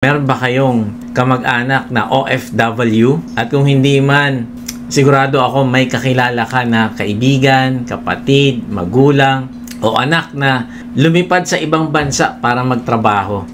Meron ba kayong kamag-anak na OFW? At kung hindi man, sigurado ako may kakilala ka na kaibigan, kapatid, magulang, o anak na lumipad sa ibang bansa para magtrabaho.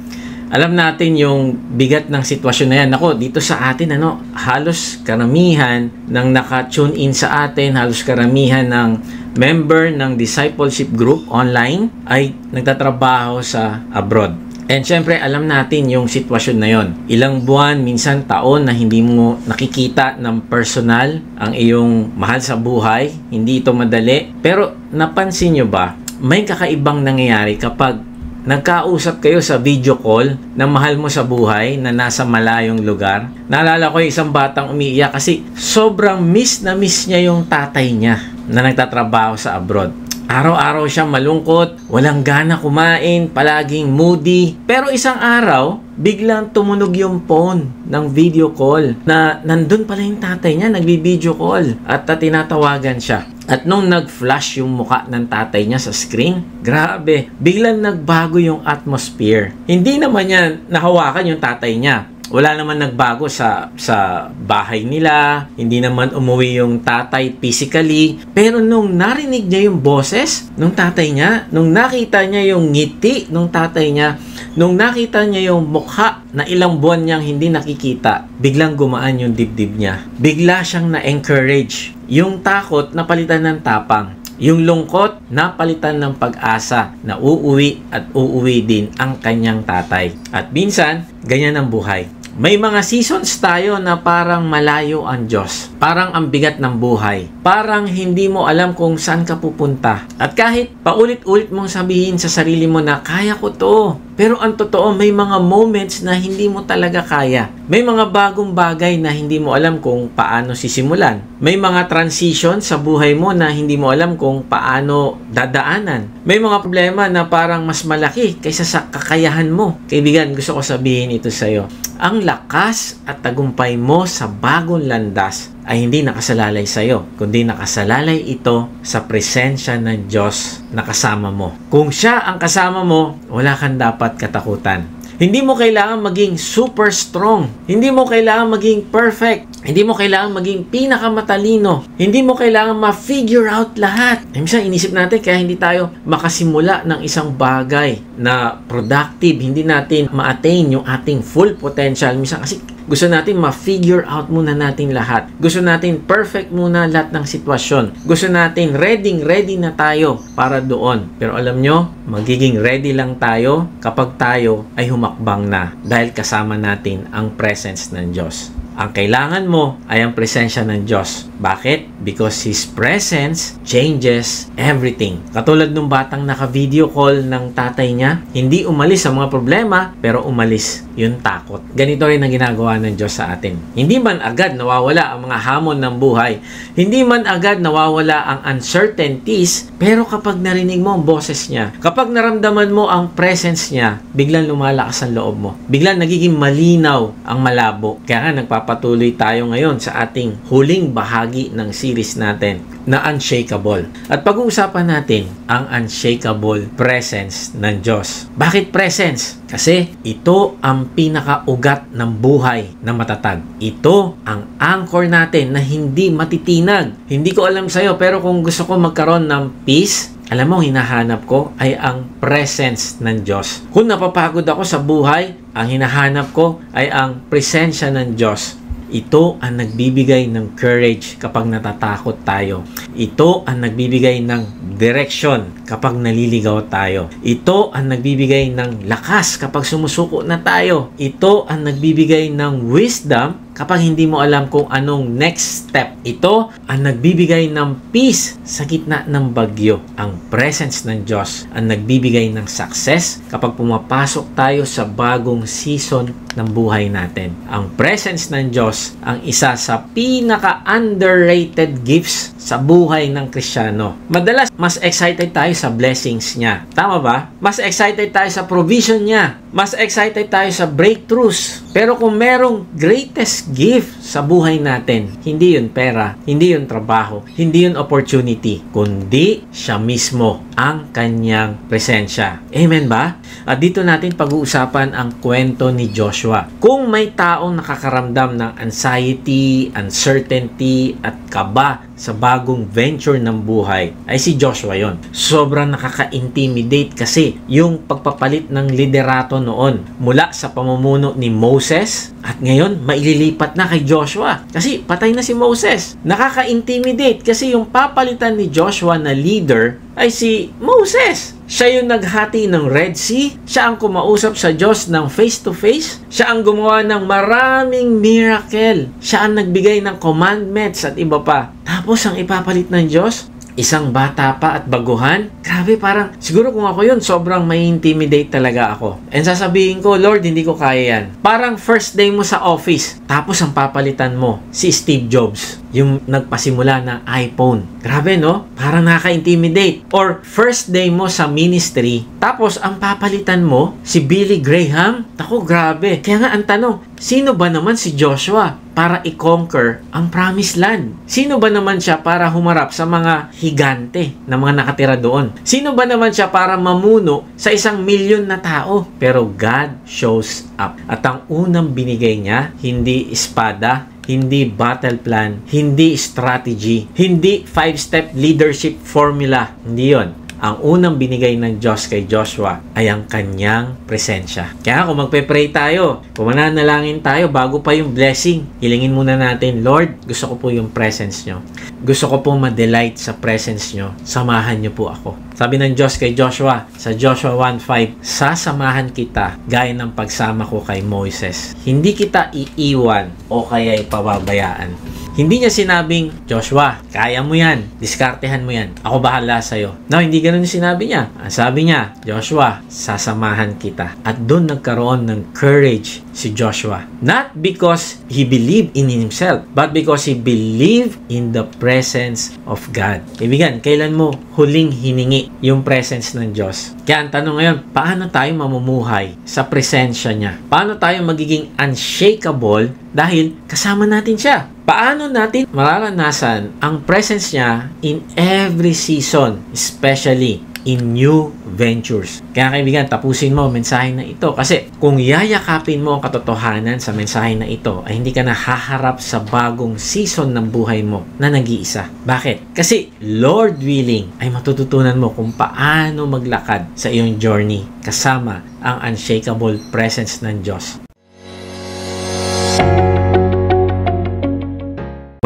Alam natin yung bigat ng sitwasyon na yan. Ako, dito sa atin, halos karamihan ng naka-tune in sa atin, halos karamihan ng member ng discipleship group online ay nagtatrabaho sa abroad. And syempre, alam natin yung sitwasyon na yon. Ilang buwan, minsan taon na hindi mo nakikita ng personal ang iyong mahal sa buhay. Hindi ito madali. Pero napansin nyo ba, may kakaibang nangyayari kapag nagkausap kayo sa video call ng mahal mo sa buhay na nasa malayong lugar. Naalala ko yung isang batang umiiyak kasi sobrang miss na miss niya yung tatay niya na nagtatrabaho sa abroad. Araw-araw siya malungkot, walang gana kumain, palaging moody. Pero isang araw, biglang tumunog yung phone ng video call na nandun pala yung tatay niya, nagbi-video call at tinatawagan siya. At nung nag-flash yung muka ng tatay niya sa screen, grabe, biglang nagbago yung atmosphere. Hindi naman niya nahawakan yung tatay niya. Wala naman nagbago sa bahay nila, hindi naman umuwi yung tatay physically. Pero nung narinig niya yung boses nung tatay niya, nung nakita niya yung ngiti nung tatay niya, nung nakita niya yung mukha na ilang buwan niyang hindi nakikita, biglang gumaan yung dibdib niya. Bigla siyang na-encourage. Yung takot, napalitan ng tapang. Yung lungkot, napalitan ng pag-asa na uuwi at uuwi din ang kanyang tatay. At minsan, ganyan ang buhay. May mga seasons tayo na parang malayo ang Diyos. Parang ang bigat ng buhay. Parang hindi mo alam kung saan ka pupunta. At kahit paulit-ulit mong sabihin sa sarili mo na kaya ko to. Pero ang totoo, may mga moments na hindi mo talaga kaya. May mga bagong bagay na hindi mo alam kung paano sisimulan. May mga transition sa buhay mo na hindi mo alam kung paano dadaanan. May mga problema na parang mas malaki kaysa sa kakayahan mo. Kaibigan, gusto ko sabihin ito sa'yo. Ang lakas at tagumpay mo sa bagong landas ay hindi nakasalalay sa iyo, kundi nakasalalay ito sa presensya ng Diyos na kasama mo. Kung siya ang kasama mo, wala kang dapat katakutan. Hindi mo kailangan maging super strong. Hindi mo kailangan maging perfect. Hindi mo kailangan maging pinakamatalino. Hindi mo kailangan ma-figure out lahat. Minsan inisip natin kaya hindi tayo makasimula ng isang bagay na productive. Hindi natin ma-attain yung ating full potential. Minsan kasi gusto natin ma-figure out muna natin lahat. Gusto natin perfect muna lahat ng sitwasyon. Gusto natin ready na tayo para doon. Pero alam nyo, magiging ready lang tayo kapag tayo ay humakbang na dahil kasama natin ang presence ng Diyos. Ang kailangan mo ay ang presensya ng Diyos. Bakit? Because His presence changes everything. Katulad nung batang naka-video call ng tatay niya, hindi umalis ang mga problema, pero umalis yung takot. Ganito rin ang ginagawa ng Diyos sa atin. Hindi man agad nawawala ang mga hamon ng buhay, hindi man agad nawawala ang uncertainties, pero kapag narinig mo ang boses niya, kapag naramdaman mo ang presence niya, biglang lumalakas ang loob mo. Biglang nagiging malinaw ang malabo. Kaya nga nagpapatuloy tayo ngayon sa ating huling bahagi ng series natin na unshakable. At pag-uusapan natin ang unshakable presence ng Diyos. Bakit presence? Kasi ito ang pinakaugat ng buhay na matatag. Ito ang anchor natin na hindi matitinag. Hindi ko alam sa'yo, pero kung gusto ko magkaroon ng peace, alam mo, hinahanap ko ay ang presence ng Diyos. Kung napapagod ako sa buhay, ang hinahanap ko ay ang presensya ng Diyos. Ito ang nagbibigay ng courage kapag natatakot tayo. Ito ang nagbibigay ng direction kapag naliligaw tayo. Ito ang nagbibigay ng lakas kapag sumusuko na tayo. Ito ang nagbibigay ng wisdom kapag hindi mo alam kung anong next step. Ito ang nagbibigay ng peace sa gitna ng bagyo. Ang presence ng Diyos ang nagbibigay ng success kapag pumapasok tayo sa bagong season ng buhay natin. Ang presence ng Diyos ang isa sa pinaka-underrated gifts sa buhay ng Kristiyano. Madalas, mas excited tayo sa blessings niya. Tama ba? Mas excited tayo sa provision niya. Mas excited tayo sa breakthroughs. Pero kung merong greatest gift sa buhay natin, hindi yun pera, hindi yun trabaho, hindi yun opportunity, kundi siya mismo ang kanyang presensya. Amen ba? At dito natin pag-uusapan ang kwento ni Joshua. Kung may taong nakakaramdam ng anxiety, uncertainty, at kaba sa bagong venture ng buhay, ay si Joshua yon. Sobrang nakaka-intimidate kasi yung pagpapalit ng liderato noon mula sa pamumuno ni Moses at ngayon maililipat na kay Joshua kasi patay na si Moses. Nakaka-intimidate kasi yung papalitan ni Joshua na leader ay si Moses. Siya yung naghati ng Red Sea. Siya ang kumausap sa Diyos ng face-to-face. Siya ang gumawa ng maraming miracle. Siya ang nagbigay ng commandments at iba pa. Tapos ang ipapalit ng Diyos, isang bata pa at baguhan. Grabe, parang siguro kung ako yun, sobrang may intimidate talaga ako. And sasabihin ko, Lord, hindi ko kaya yan. Parang first day mo sa office, tapos ang papalitan mo, si Steve Jobs, yung nagpasimula ng iPhone. Grabe, no? Parang nakaka-intimidate. Or first day mo sa ministry, tapos ang papalitan mo, si Billy Graham. Ako, grabe. Kaya nga ang tanong, sino ba naman si Joshua para i-conquer ang promised land? Sino ba naman siya para humarap sa mga higante na mga nakatira doon? Sino ba naman siya para mamuno sa 1,000,000 na tao? Pero God shows up. At ang unang binigay niya, hindi espada, hindi battle plan, hindi strategy, hindi 5-step leadership formula. Hindi yon. Ang unang binigay ng Diyos kay Joshua ay ang kanyang presensya. Kaya kung magpe-pray tayo, kung mananalangin tayo bago pa yung blessing, hilingin muna natin, Lord, gusto ko po yung presence nyo. Gusto ko po ma-delight sa presence nyo. Samahan nyo po ako. Sabi ng Diyos kay Joshua, sa Joshua 1:5, sasamahan kita gaya ng pagsama ko kay Moses. Hindi kita iiwan o kaya ipababayaan. Hindi niya sinabing, Joshua, kaya mo yan. Diskartehan mo yan. Ako bahala sa'yo. No, hindi ganun yung sinabi niya. Ang sabi niya, Joshua, sasamahan kita. At doon nagkaroon ng courage si Joshua. Not because he believed in himself, but because he believed in the presence of God. Kaibigan, kailan mo huling hiningi yung presence ng Diyos? Kaya ang tanong ngayon, paano tayo mamumuhay sa presensya niya? Paano tayo magiging unshakable dahil kasama natin siya? Paano natin mararanasan ang presence niya in every season, especially in new ventures? Kaya kaibigan, tapusin mo ang mensahe na ito. Kasi kung yayakapin mo ang katotohanan sa mensahe na ito, ay hindi ka na haharap sa bagong season ng buhay mo na nag-iisa. Bakit? Kasi Lord willing, ay matututunan mo kung paano maglakad sa iyong journey kasama ang unshakable presence ng Diyos.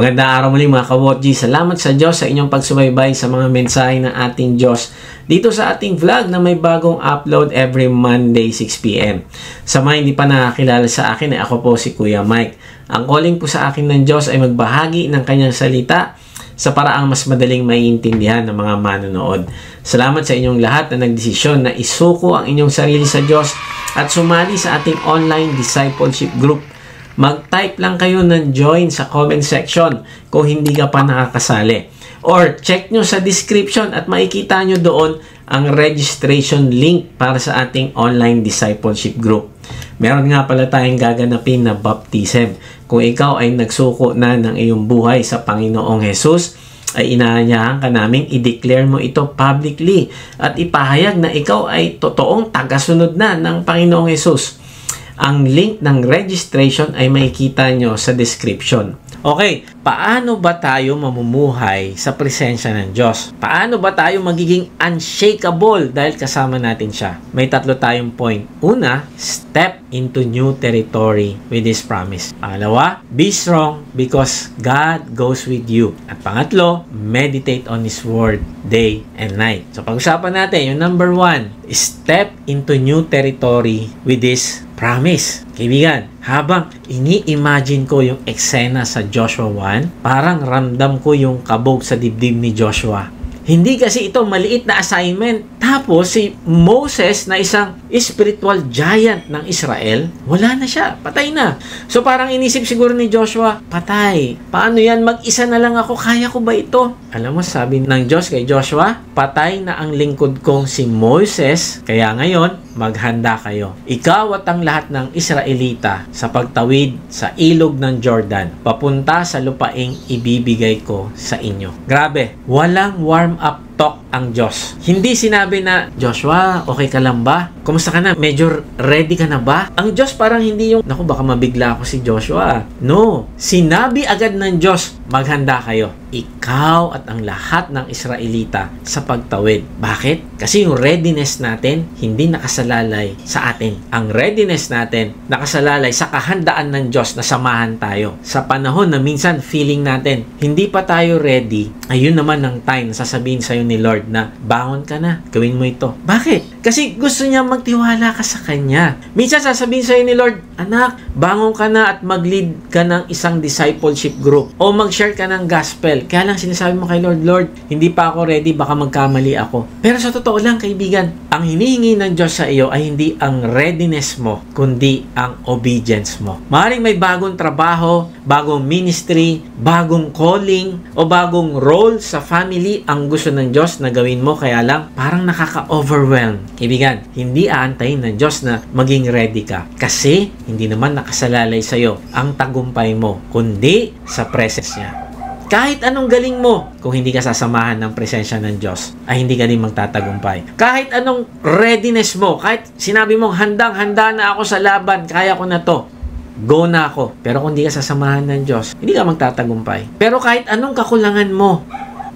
Magandang araw muli mga ka-Watch. Salamat sa Diyos sa inyong pagsubaybay sa mga mensahe ng ating Diyos dito sa ating vlog na may bagong upload every Monday 6 p.m. Sa mga hindi pa nakakilala sa akin, ay ako po si Kuya Mike. Ang calling po sa akin ng Diyos ay magbahagi ng kanyang salita sa paraang mas madaling maiintindihan ng mga manonood. Salamat sa inyong lahat na nagdesisyon na isuko ang inyong sarili sa Diyos at sumali sa ating online discipleship group. Mag-type lang kayo ng join sa comment section kung hindi ka pa nakakasali. Or check nyo sa description at makikita nyo doon ang registration link para sa ating online discipleship group. Meron nga pala tayong gaganapin na baptism. Kung ikaw ay nagsuko na ng iyong buhay sa Panginoong Jesus, ay inaanyahan ka naming i-declare mo ito publicly at ipahayag na ikaw ay totoong tagasunod na ng Panginoong Jesus. Ang link ng registration ay makikita nyo sa description. Okay, paano ba tayo mamumuhay sa presensya ng Diyos? Paano ba tayo magiging unshakable dahil kasama natin siya? May 3 tayong point. Una, step into new territory with His promise. Pangalawa, be strong because God goes with you. At pangatlo, meditate on His Word day and night. So pag-usapan natin yung number 1, step into new territory with His promise. Kaibigan, habang ini-imagine ko yung eksena sa Joshua 1, parang ramdam ko yung kabog sa dibdib ni Joshua. Hindi kasi ito maliit na assignment. Tapos si Moses na isang spiritual giant ng Israel, wala na siya, patay na. So parang inisip siguro ni Joshua, patay. Paano yan? Mag-isa na lang ako, kaya ko ba ito? Alam mo, sabi ng Diyos kay Joshua, patay na ang lingkod kong si Moses, kaya ngayon, maghanda kayo. Ikaw at ang lahat ng Israelita sa pagtawid sa ilog ng Jordan, papunta sa lupaing ibibigay ko sa inyo. Grabe, walang warm-up talk ang Diyos. Hindi sinabi na, Joshua, okay ka lang ba? Kumusta ka na? Medyo ready ka na ba? Ang Diyos parang hindi yung, naku, baka mabigla ako si Joshua. No. Sinabi agad ng Diyos, maghanda kayo. Ikaw at ang lahat ng Israelita sa pagtawid. Bakit? Kasi yung readiness natin, hindi nakasalalay sa atin. Ang readiness natin, nakasalalay sa kahandaan ng Diyos na samahan tayo. Sa panahon na minsan feeling natin, hindi pa tayo ready, ayun naman ang time na sasabihin sa'yo ni Lord na, bangon ka na, gawin mo ito. Bakit? Kasi gusto niya magtiwala ka sa Kanya. Minsan sasabihin sa'yo ni Lord, anak, bangon ka na at mag-lead ka ng isang discipleship group o mag-share ka ng gospel. Kaya lang sinasabi mo kay Lord, Lord, hindi pa ako ready, baka magkamali ako. Pero sa totoo lang, kaibigan, ang hinihingi ng Diyos sa iyo ay hindi ang readiness mo, kundi ang obedience mo. Maaaring may bagong trabaho, bagong ministry, bagong calling, o bagong role sa family ang gusto ng Diyos na gawin mo, kaya lang parang nakaka-overwhelm. Kaibigan, hindi aantayin ng Diyos na maging ready ka kasi hindi naman nakasalalay sa iyo ang tagumpay mo, kundi sa presence niya. Kahit anong galing mo, kung hindi ka sasamahan ng presensya ng Diyos, ay hindi ka din magtatagumpay. Kahit anong readiness mo, kahit sinabi mong handang-handa na ako sa laban, kaya ko na to, go na ako. Pero kung hindi ka sasamahan ng Diyos, hindi ka magtatagumpay. Pero kahit anong kakulangan mo,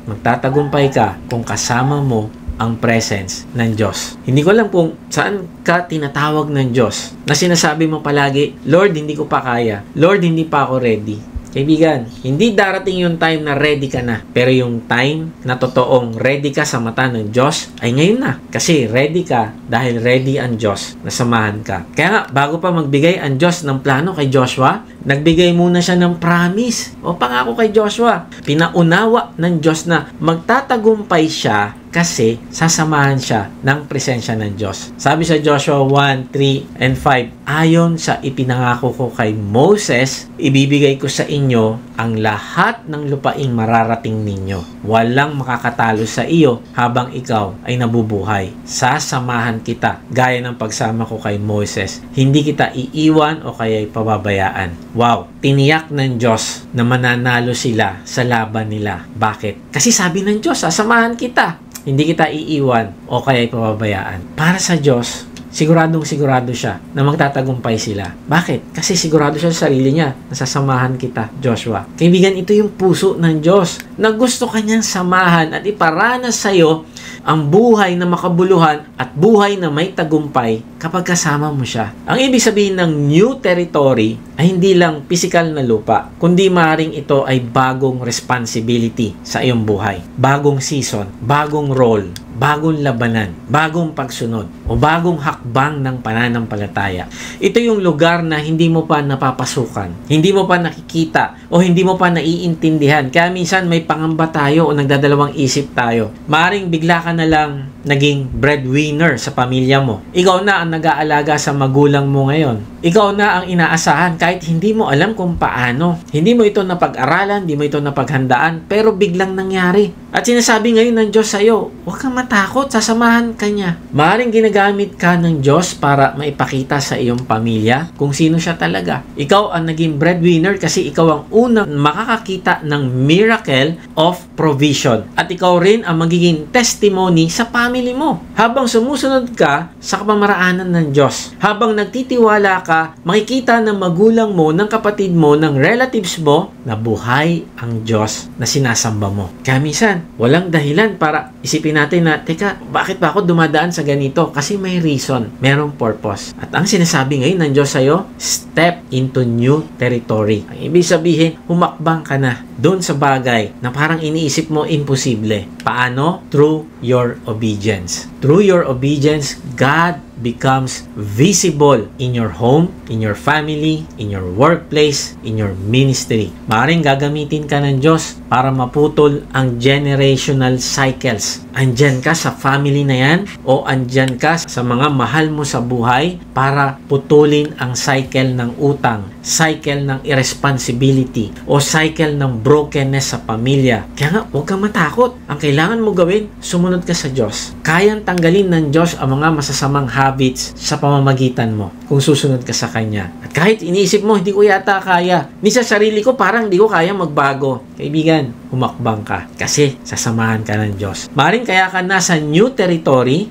magtatagumpay ka kung kasama mo ang presence ng Diyos. Hindi ko alam kung saan ka tinatawag ng Diyos na sinasabi mo palagi, Lord, hindi ko pa kaya. Lord, hindi pa ako ready. Kaibigan, hindi darating yung time na ready ka na. Pero yung time na totoong ready ka sa mata ng Diyos ay ngayon na. Kasi ready ka dahil ready ang Diyos na samahan ka. Kaya nga, bago pa magbigay ang Diyos ng plano kay Joshua, nagbigay muna siya ng promise o pangako kay Joshua. Pinaunawa ng Diyos na magtatagumpay siya kasi sasamahan siya ng presensya ng Diyos. Sabi sa Joshua 1, 3, and 5, ayon sa ipinangako ko kay Moses, ibibigay ko sa inyo ang lahat ng lupaing mararating ninyo. Walang makakatalo sa iyo habang ikaw ay nabubuhay. Sasamahan kita gaya ng pagsama ko kay Moses. Hindi kita iiwan o kaya pababayaan. Wow! Tiniyak ng Diyos na mananalo sila sa laban nila. Bakit? Kasi sabi ng Diyos, sasamahan kita. Hindi kita iiwan o kaya pababayaan. Para sa Diyos, siguradong-sigurado siya na magtatagumpay sila. Bakit? Kasi sigurado siya sa sarili niya na sasamahan kita, Joshua. Kaibigan, ito yung puso ng Diyos na gusto kanyang samahan at iparanas sa iyo ang buhay na makabuluhan at buhay na may tagumpay kapag kasama mo siya. Ang ibig sabihin ng new territory ay hindi lang physical na lupa, kundi maaaring ito ay bagong responsibility sa iyong buhay. Bagong season, bagong role, bagong labanan, bagong pagsunod, o bagong hakbang ng pananampalataya. Ito yung lugar na hindi mo pa napapasukan, hindi mo pa nakikita, o hindi mo pa naiintindihan. Kaya minsan may pangamba tayo o nagdadalawang isip tayo. Maaring bigla ka na lang naging breadwinner sa pamilya mo. Ikaw na ang nag-aalaga sa magulang mo ngayon. Ikaw na ang inaasahan kahit hindi mo alam kung paano. Hindi mo ito napag-aralan, hindi mo ito napaghandaan, pero biglang nangyari. At sinasabi ngayon ng Diyos sa iyo, huwag kang matakot, sasamahan ka niya. Maaaring ginagamit ka ng Diyos para maipakita sa iyong pamilya kung sino siya talaga. Ikaw ang naging breadwinner kasi ikaw ang unang makakakita ng miracle of provision. At ikaw rin ang magiging testimony sa family mo. Habang sumusunod ka sa kapamaraanan ng Diyos, habang nagtitiwala ka, makikita ng magulang mo, ng kapatid mo, ng relatives mo na buhay ang Diyos na sinasamba mo. Kaya minsan, walang dahilan para isipin natin na, teka, bakit ba ako dumadaan sa ganito? Kasi may reason, merong purpose. At ang sinasabi ngayon ng Diyos sa'yo, step into new territory. Ang ibig sabihin, humakbang ka na. doon sa bagay na parang iniisip mo imposible. Paano? Through your obedience. Through your obedience, God becomes visible in your home, in your family, in your workplace, in your ministry. Maaaring gagamitin ka ng Diyos para maputol ang generational cycles. Andyan ka sa family na yan o andyan ka sa mga mahal mo sa buhay para putulin ang cycle ng utang, cycle ng irresponsibility o cycle ng brokenness sa pamilya. Kaya nga, huwag kang matakot. Ang kailangan mo gawin, sumunod ka sa Diyos. Kayang tanggalin ng Diyos ang mga masasamang habits sa pamamagitan mo kung susunod ka sa Kanya. At kahit iniisip mo, hindi ko yata kaya. Ni sa sarili ko, parang hindi ko kaya magbago. Kaibigan, humakbang ka kasi sasamahan ka ng Diyos. Maring kaya ka nasa new territory,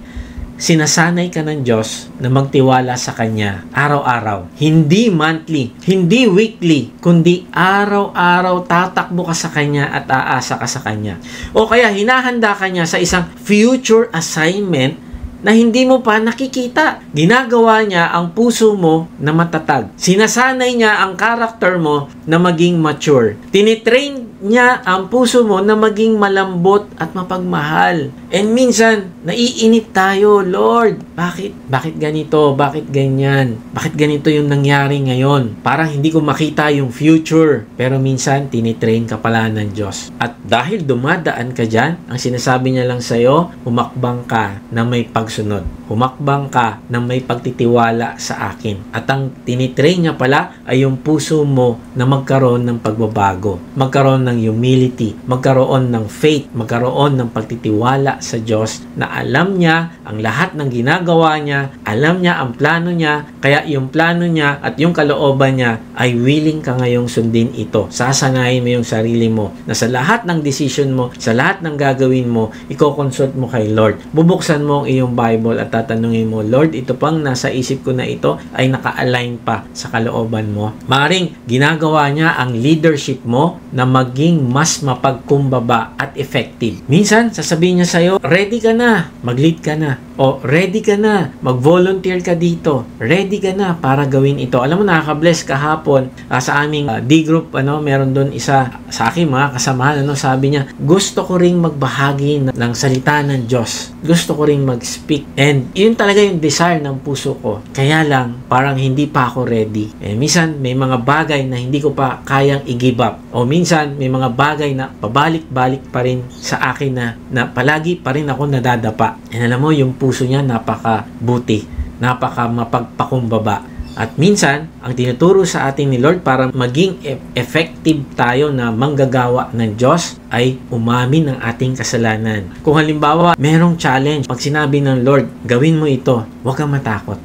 sinasanay ka ng Diyos na magtiwala sa Kanya araw-araw. Hindi monthly, hindi weekly, kundi araw-araw tatakbo ka sa Kanya at aasa ka sa Kanya. O kaya hinahanda ka niya sa isang future assignment na hindi mo pa nakikita. Ginagawa niya ang puso mo na matatag. Sinasanay niya ang character mo na maging mature. Tinitrain niya ang puso mo na maging malambot at mapagmahal. And minsan, naiinip tayo, Lord, bakit ganito? Bakit ganyan? Bakit ganito yung nangyari ngayon? Parang hindi ko makita yung future. Pero minsan, tinitrain ka pala ng Diyos. At dahil dumadaan ka dyan, ang sinasabi niya lang sa'yo, humakbang ka na may pagsunod. Humakbang ka na may pagtitiwala sa akin. At ang tinitrain niya pala ay yung puso mo na magkaroon ng pagbabago. Magkaroon ng humility, magkaroon ng faith, magkaroon ng pagtitiwala sa Diyos na alam niya ang lahat ng ginagawa niya, alam niya ang plano niya, kaya yung plano niya at yung kalooban niya ay willing ka ngayong sundin ito. Sasanayin mo yung sarili mo na sa lahat ng decision mo, sa lahat ng gagawin mo, i-consult mo kay Lord. Bubuksan mo ang iyong Bible at tatanungin mo, Lord, ito pang nasa isip ko na ito ay naka-align pa sa kalooban mo. Maring ginagawa niya ang leadership mo na maging mas mapagkumbaba at effective. Minsan, sasabihin niya sa'yo, ready ka na, mag-lead ka na. O, ready ka na, mag-volunteer ka dito. Ready ka na para gawin ito. Alam mo, nakaka-bless kahapon sa aming D-group, meron doon isa sa akin, mga kasamahan, sabi niya, gusto ko ring magbahagi ng salita ng Diyos. Gusto ko ring mag-speak. And yun talaga yung desire ng puso ko. Kaya lang, parang hindi pa ako ready. Minsan, may mga bagay na hindi ko pa kayang i-give up. O minsan, may mga bagay na pabalik-balik pa rin sa akin na palagi pa rin ako nadadapa. And alam mo, yung puso niya napaka-buti, napaka-mapagpakumbaba. At minsan, ang tinuturo sa atin ni Lord para maging effective tayo na manggagawa ng Diyos ay umamin ng ating kasalanan. Kung halimbawa, merong challenge, pag sinabi ng Lord, gawin mo ito, huwag kang matakot.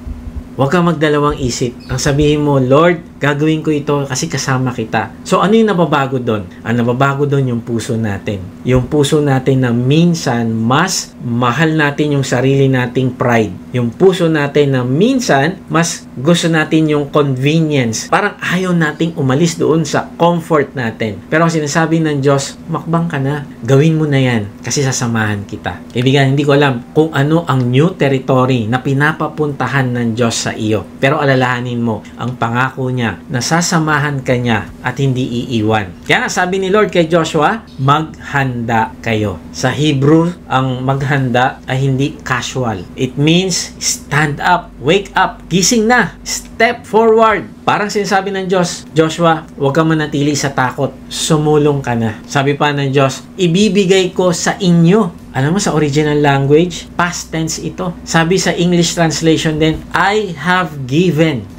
Huwag kang magdalawang isip. Ang sabihin mo, Lord, gagawin ko ito kasi kasama kita. So, ano yung nababago doon? Ang nababago doon yung puso natin. Yung puso natin na minsan mas mahal natin yung sarili nating pride. Yung puso natin na minsan mas gusto natin yung convenience. Parang ayaw nating umalis doon sa comfort natin. Pero ang sinasabi ng Diyos, makbang ka na. Gawin mo na yan kasi sasamahan kita. Kaibigan, hindi ko alam kung ano ang new territory na pinapapuntahan ng Diyos sa iyo. Pero alalahanin mo, ang pangako niya na sasamahan ka niya at hindi iiwan. Kaya sabi ni Lord kay Joshua, maghanda kayo. Sa Hebrew, ang maghanda ay hindi casual. It means stand up, wake up, gising na, step forward. Parang sinasabi ng Diyos, Joshua, huwag kang manatili sa takot. Sumulong ka na. Sabi pa ng Diyos, ibibigay ko sa inyo. Alam mo, sa original language, past tense ito. Sabi sa English translation din, I have given.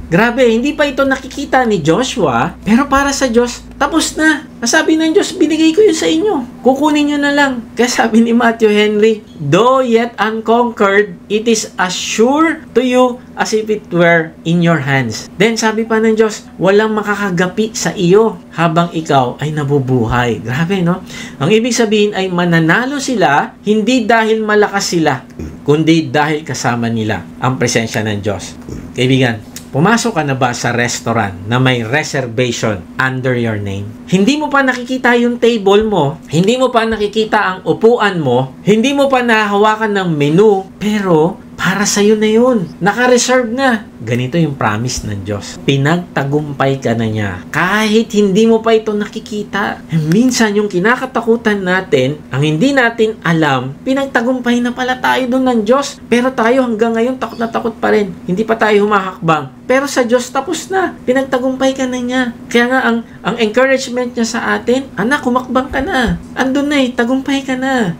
Grabe, hindi pa ito nakikita ni Joshua, pero para sa Diyos, tapos na. Sabi ng Diyos, binigay ko yun sa inyo. Kukunin nyo na lang. Kaya sabi ni Matthew Henry, though yet unconquered, it is as sure to you as if it were in your hands. Then sabi pa ng Diyos, walang makakagapi sa iyo habang ikaw ay nabubuhay. Grabe, no? Ang ibig sabihin ay mananalo sila, hindi dahil malakas sila, kundi dahil kasama nila ang presensya ng Diyos. Kaibigan, pumasok ka na ba sa restaurant na may reservation under your name? Hindi mo pa nakikita yung table mo, hindi mo pa nakikita ang upuan mo, hindi mo pa nahahawakan ng menu, pero para sa'yo na yun. Naka-reserve na. Ganito yung promise ng Diyos. Pinagtagumpay ka na niya. Kahit hindi mo pa ito nakikita. Minsan yung kinakatakutan natin, ang hindi natin alam, pinagtagumpay na pala tayo doon ng Diyos. Pero tayo hanggang ngayon takot na takot pa rin. Hindi pa tayo humahakbang. Pero sa Diyos tapos na. Pinagtagumpay ka na niya. Kaya nga ang encouragement niya sa atin, anak, humakbang ka na. Andun na tagumpay ka na.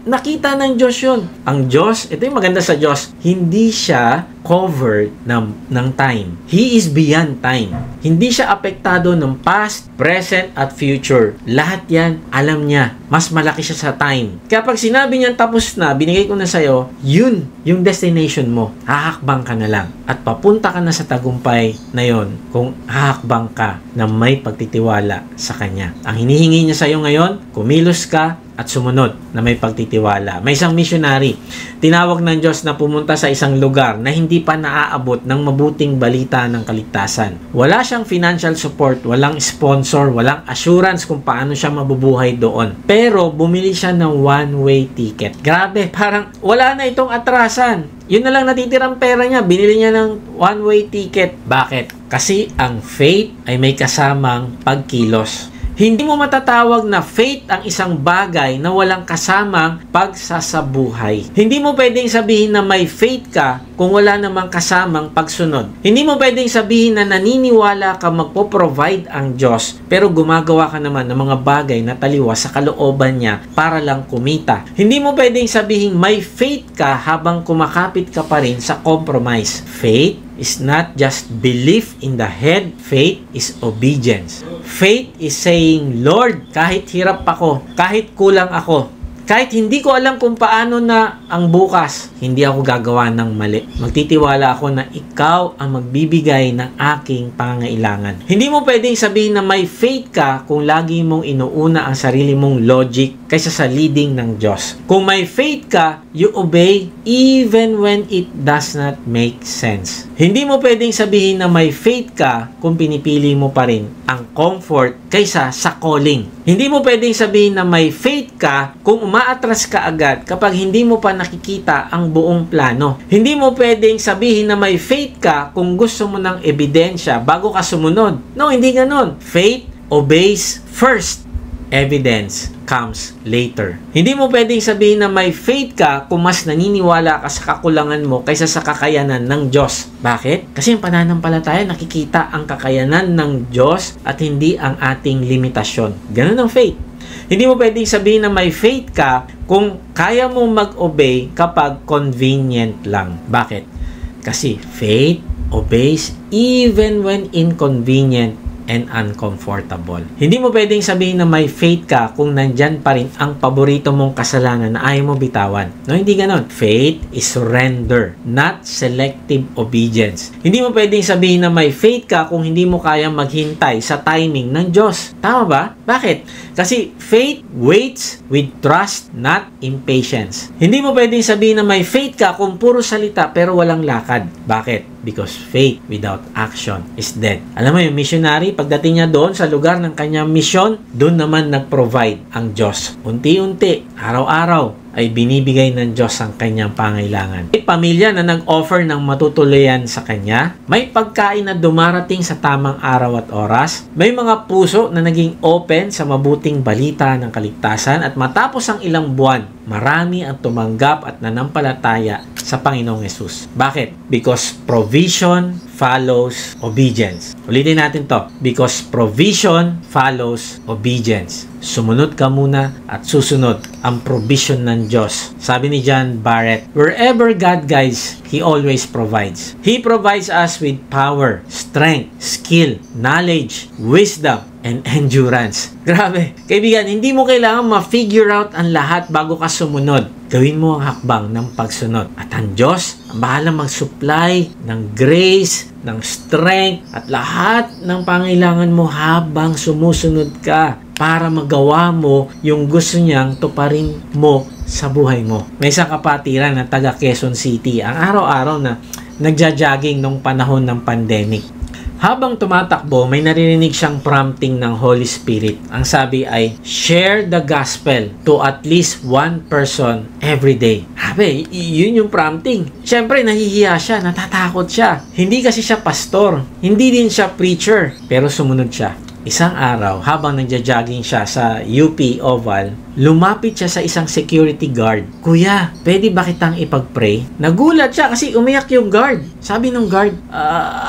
Nakita ng Diyos yun. Ang Diyos, ito yung maganda sa Diyos, hindi siya covered ng time. He is beyond time. Hindi siya apektado ng past, present, at future. Lahat yan, alam niya. Mas malaki siya sa time. Kaya pag sinabi niya tapos na, binigay ko na sa'yo, yun, yung destination mo. Hahakbang ka na lang. At papunta ka na sa tagumpay na yon kung hahakbang ka na may pagtitiwala sa Kanya. Ang hinihingi niya sa'yo ngayon, kumilos ka at sumunod na may pagtitiwala. May isang missionary, tinawag ng Diyos na pumunta sa isang lugar na hindi pa naaabot ng mabuting balita ng kaligtasan. Wala siyang financial support, walang sponsor, walang assurance kung paano siya mabubuhay doon. Pero bumili siya ng one-way ticket. Grabe, parang wala na itong atrasan. Yun na lang natitirang pera niya. Binili niya ng one-way ticket. Bakit? Kasi ang faith ay may kasamang pagkilos. Hindi mo matatawag na faith ang isang bagay na walang kasamang pagsasabuhay. Hindi mo pwedeng sabihin na may faith ka kung wala namang kasamang pagsunod. Hindi mo pwedeng sabihin na naniniwala ka magpo-provide ang Diyos pero gumagawa ka naman ng mga bagay na taliwas sa kalooban niya para lang kumita. Hindi mo pwedeng sabihin may faith ka habang kumakapit ka pa rin sa compromise. Faith is not just belief in the head. Faith is obedience. Faith is saying, Lord, kahit hirap ako, kahit kulang ako, kahit hindi ko alam kung paano na ang bukas, hindi ako gagawa ng mali. Magtitiwala ako na ikaw ang magbibigay ng aking pangangailangan. Hindi mo pwedeng sabihin na may faith ka kung lagi mong inuuna ang sarili mong logic kaysa sa leading ng Diyos. Kung may faith ka, you obey even when it does not make sense. Hindi mo pwedeng sabihin na may faith ka kung pinipili mo pa rin ang comfort kaysa sa calling. Hindi mo pwedeng sabihin na may faith ka kung umaatras ka agad kapag hindi mo pa nakikita ang buong plano. Hindi mo pwedeng sabihin na may faith ka kung gusto mo ng ebidensya bago ka sumunod. No, hindi ganun. Faith obeys first. Evidence comes later. Hindi mo pwedeng sabihin na may faith ka kung mas naniniwala ka sa kakulangan mo kaysa sa kakayanan ng Diyos. Bakit? Kasi yung pananampalataya, nakikita ang kakayanan ng Diyos at hindi ang ating limitasyon. Ganun ang faith. Hindi mo pwedeng sabihin na may faith ka kung kaya mo mag-obey kapag convenient lang. Bakit? Kasi faith obeys even when inconvenient and uncomfortable. Hindi mo pwedeng sabihin na may faith ka kung nandyan pa rin ang paborito mong kasalanan na ayaw mo bitawan. No, hindi ganon. Faith is surrender, not selective obedience. Hindi mo pwedeng sabihin na may faith ka kung hindi mo kaya maghintay sa timing ng Diyos. Tama ba? Bakit? Kasi faith waits with trust, not impatience. Hindi mo pwedeng sabihin na may faith ka kung puro salita pero walang lakad. Bakit? Because faith without action is dead. Alam mo yung missionary, pagdating niya doon sa lugar ng kanyang misyon, doon naman nag-provide ang Diyos. Unti-unti, araw-araw, ay binibigay ng Diyos ang kanyang pangailangan. May pamilya na nag-offer ng matutuluyan sa kanya. May pagkain na dumarating sa tamang araw at oras. May mga puso na naging open sa mabuting balita ng kaligtasan. At matapos ang ilang buwan, marami ang tumanggap at nanampalataya sa Panginoong Yesus. Bakit? Because provision follows obedience. Ulitin natin to. Because provision follows obedience. Sumunod ka muna at susunod ang provision ng Diyos. Sabi ni John Barrett, wherever God guides, He always provides. He provides us with power, strength, skill, knowledge, wisdom, and endurance. Grabe. Kaibigan, hindi mo kailangan ma-figure out ang lahat bago ka sumunod. Gawin mo ang hakbang ng pagsunod. At ang Diyos, ang bahala mag-supply ng grace, ng strength, at lahat ng pangailangan mo habang sumusunod ka para magawa mo yung gusto niyang tuparin mo sa buhay mo. May isang kapatiran na taga Quezon City, ang araw-araw na nagja-jogging nung panahon ng pandemic. Habang tumatakbo, may naririnig siyang prompting ng Holy Spirit. Ang sabi ay, share the gospel to at least one person every day. Sabi, yun yung prompting. Siyempre, nahihiya siya, natatakot siya. Hindi kasi siya pastor, hindi din siya preacher, pero sumunod siya. Isang araw, habang nagja-jogging siya sa UP Oval, lumapit siya sa isang security guard. Kuya, pwede ba kitang ipag-pray? Nagulat siya kasi umiyak yung guard. Sabi ng guard,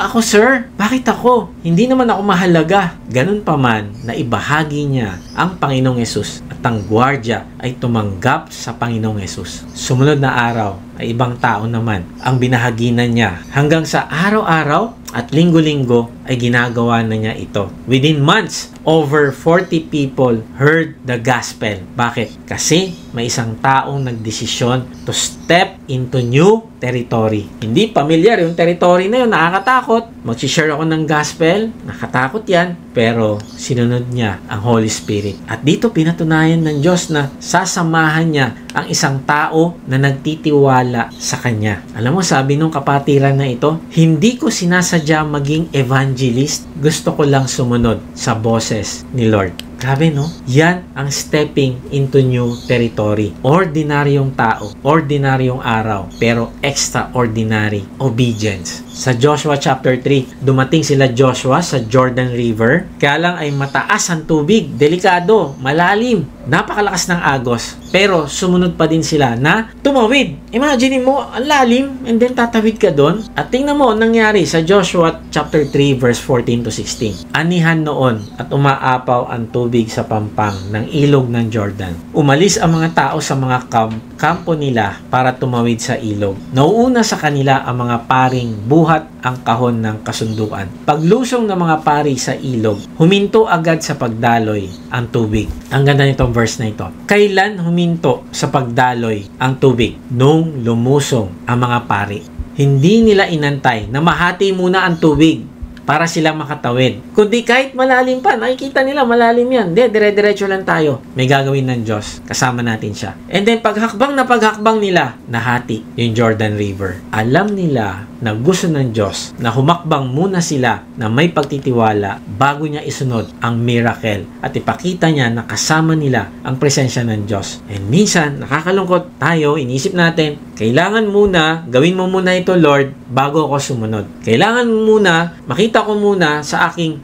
ako sir, bakit ako? Hindi naman ako mahalaga. Ganun pa man, na ibahagi niya ang Panginoong Yesus at ang gwardya ay tumanggap sa Panginoong Yesus. Sumunod na araw ay ibang tao naman ang binahaginan niya hanggang sa araw-araw at linggo-linggo ay ginagawa na niya ito. Within months, over 40 people heard the gospel. Bakit? Kasi may isang taong nagdesisyon to step into new territory. Hindi familiar yung territory na yun, nakakatakot. Mag-share ako ng gospel, nakatakot yan, pero sinunod niya ang Holy Spirit. At dito pinatunayan ng Diyos na sasamahan niya ang isang tao na nagtitiwala sa Kanya. Alam mo, sabi nung kapatiran na ito, hindi ko sinasadya maging evangelist, gusto ko lang sumunod sa boses ni Lord. Grabe, no? Yan ang stepping into new territory. Ordinaryong tao, ordinaryong araw, pero extraordinary obedience. Sa Joshua chapter 3, dumating sila Joshua sa Jordan River. Kaya lang ay mataas ang tubig, delikado, malalim, napakalakas ng agos. Pero sumunod pa din sila na tumawid. Imagine mo, ang lalim, and then tatawid ka doon. At tingnan mo, nangyari sa Joshua chapter 3, verse 14 to 16. Anihan noon at umaapaw ang tubig sa pampang ng ilog ng Jordan. Umalis ang mga tao sa mga kampo nila para tumawid sa ilog. Nauuna sa kanila ang mga paring buhat ang kahon ng kasunduan. Paglusong ng mga pari sa ilog, huminto agad sa pagdaloy ang tubig. Ang ganda nitong verse na ito. Kailan huminto sa pagdaloy ang tubig? Nung lumusong ang mga pari. Hindi nila inantay na mahati muna ang tubig para sila makatawid. Kundi kahit malalim pa, nakikita nila malalim yan. Hindi, dire-diretso lang tayo. May gagawin ng Diyos. Kasama natin siya. And then paghakbang nila, nahati yung Jordan River. Alam nila na gusto ng Diyos na humakbang muna sila na may pagtitiwala bago niya isunod ang miracle at ipakita niya na kasama nila ang presensya ng Diyos. And minsan, nakakalungkot tayo, inisip natin, kailangan muna, gawin mo muna ito Lord bago ako sumunod. Kailangan muna, makita ko muna sa aking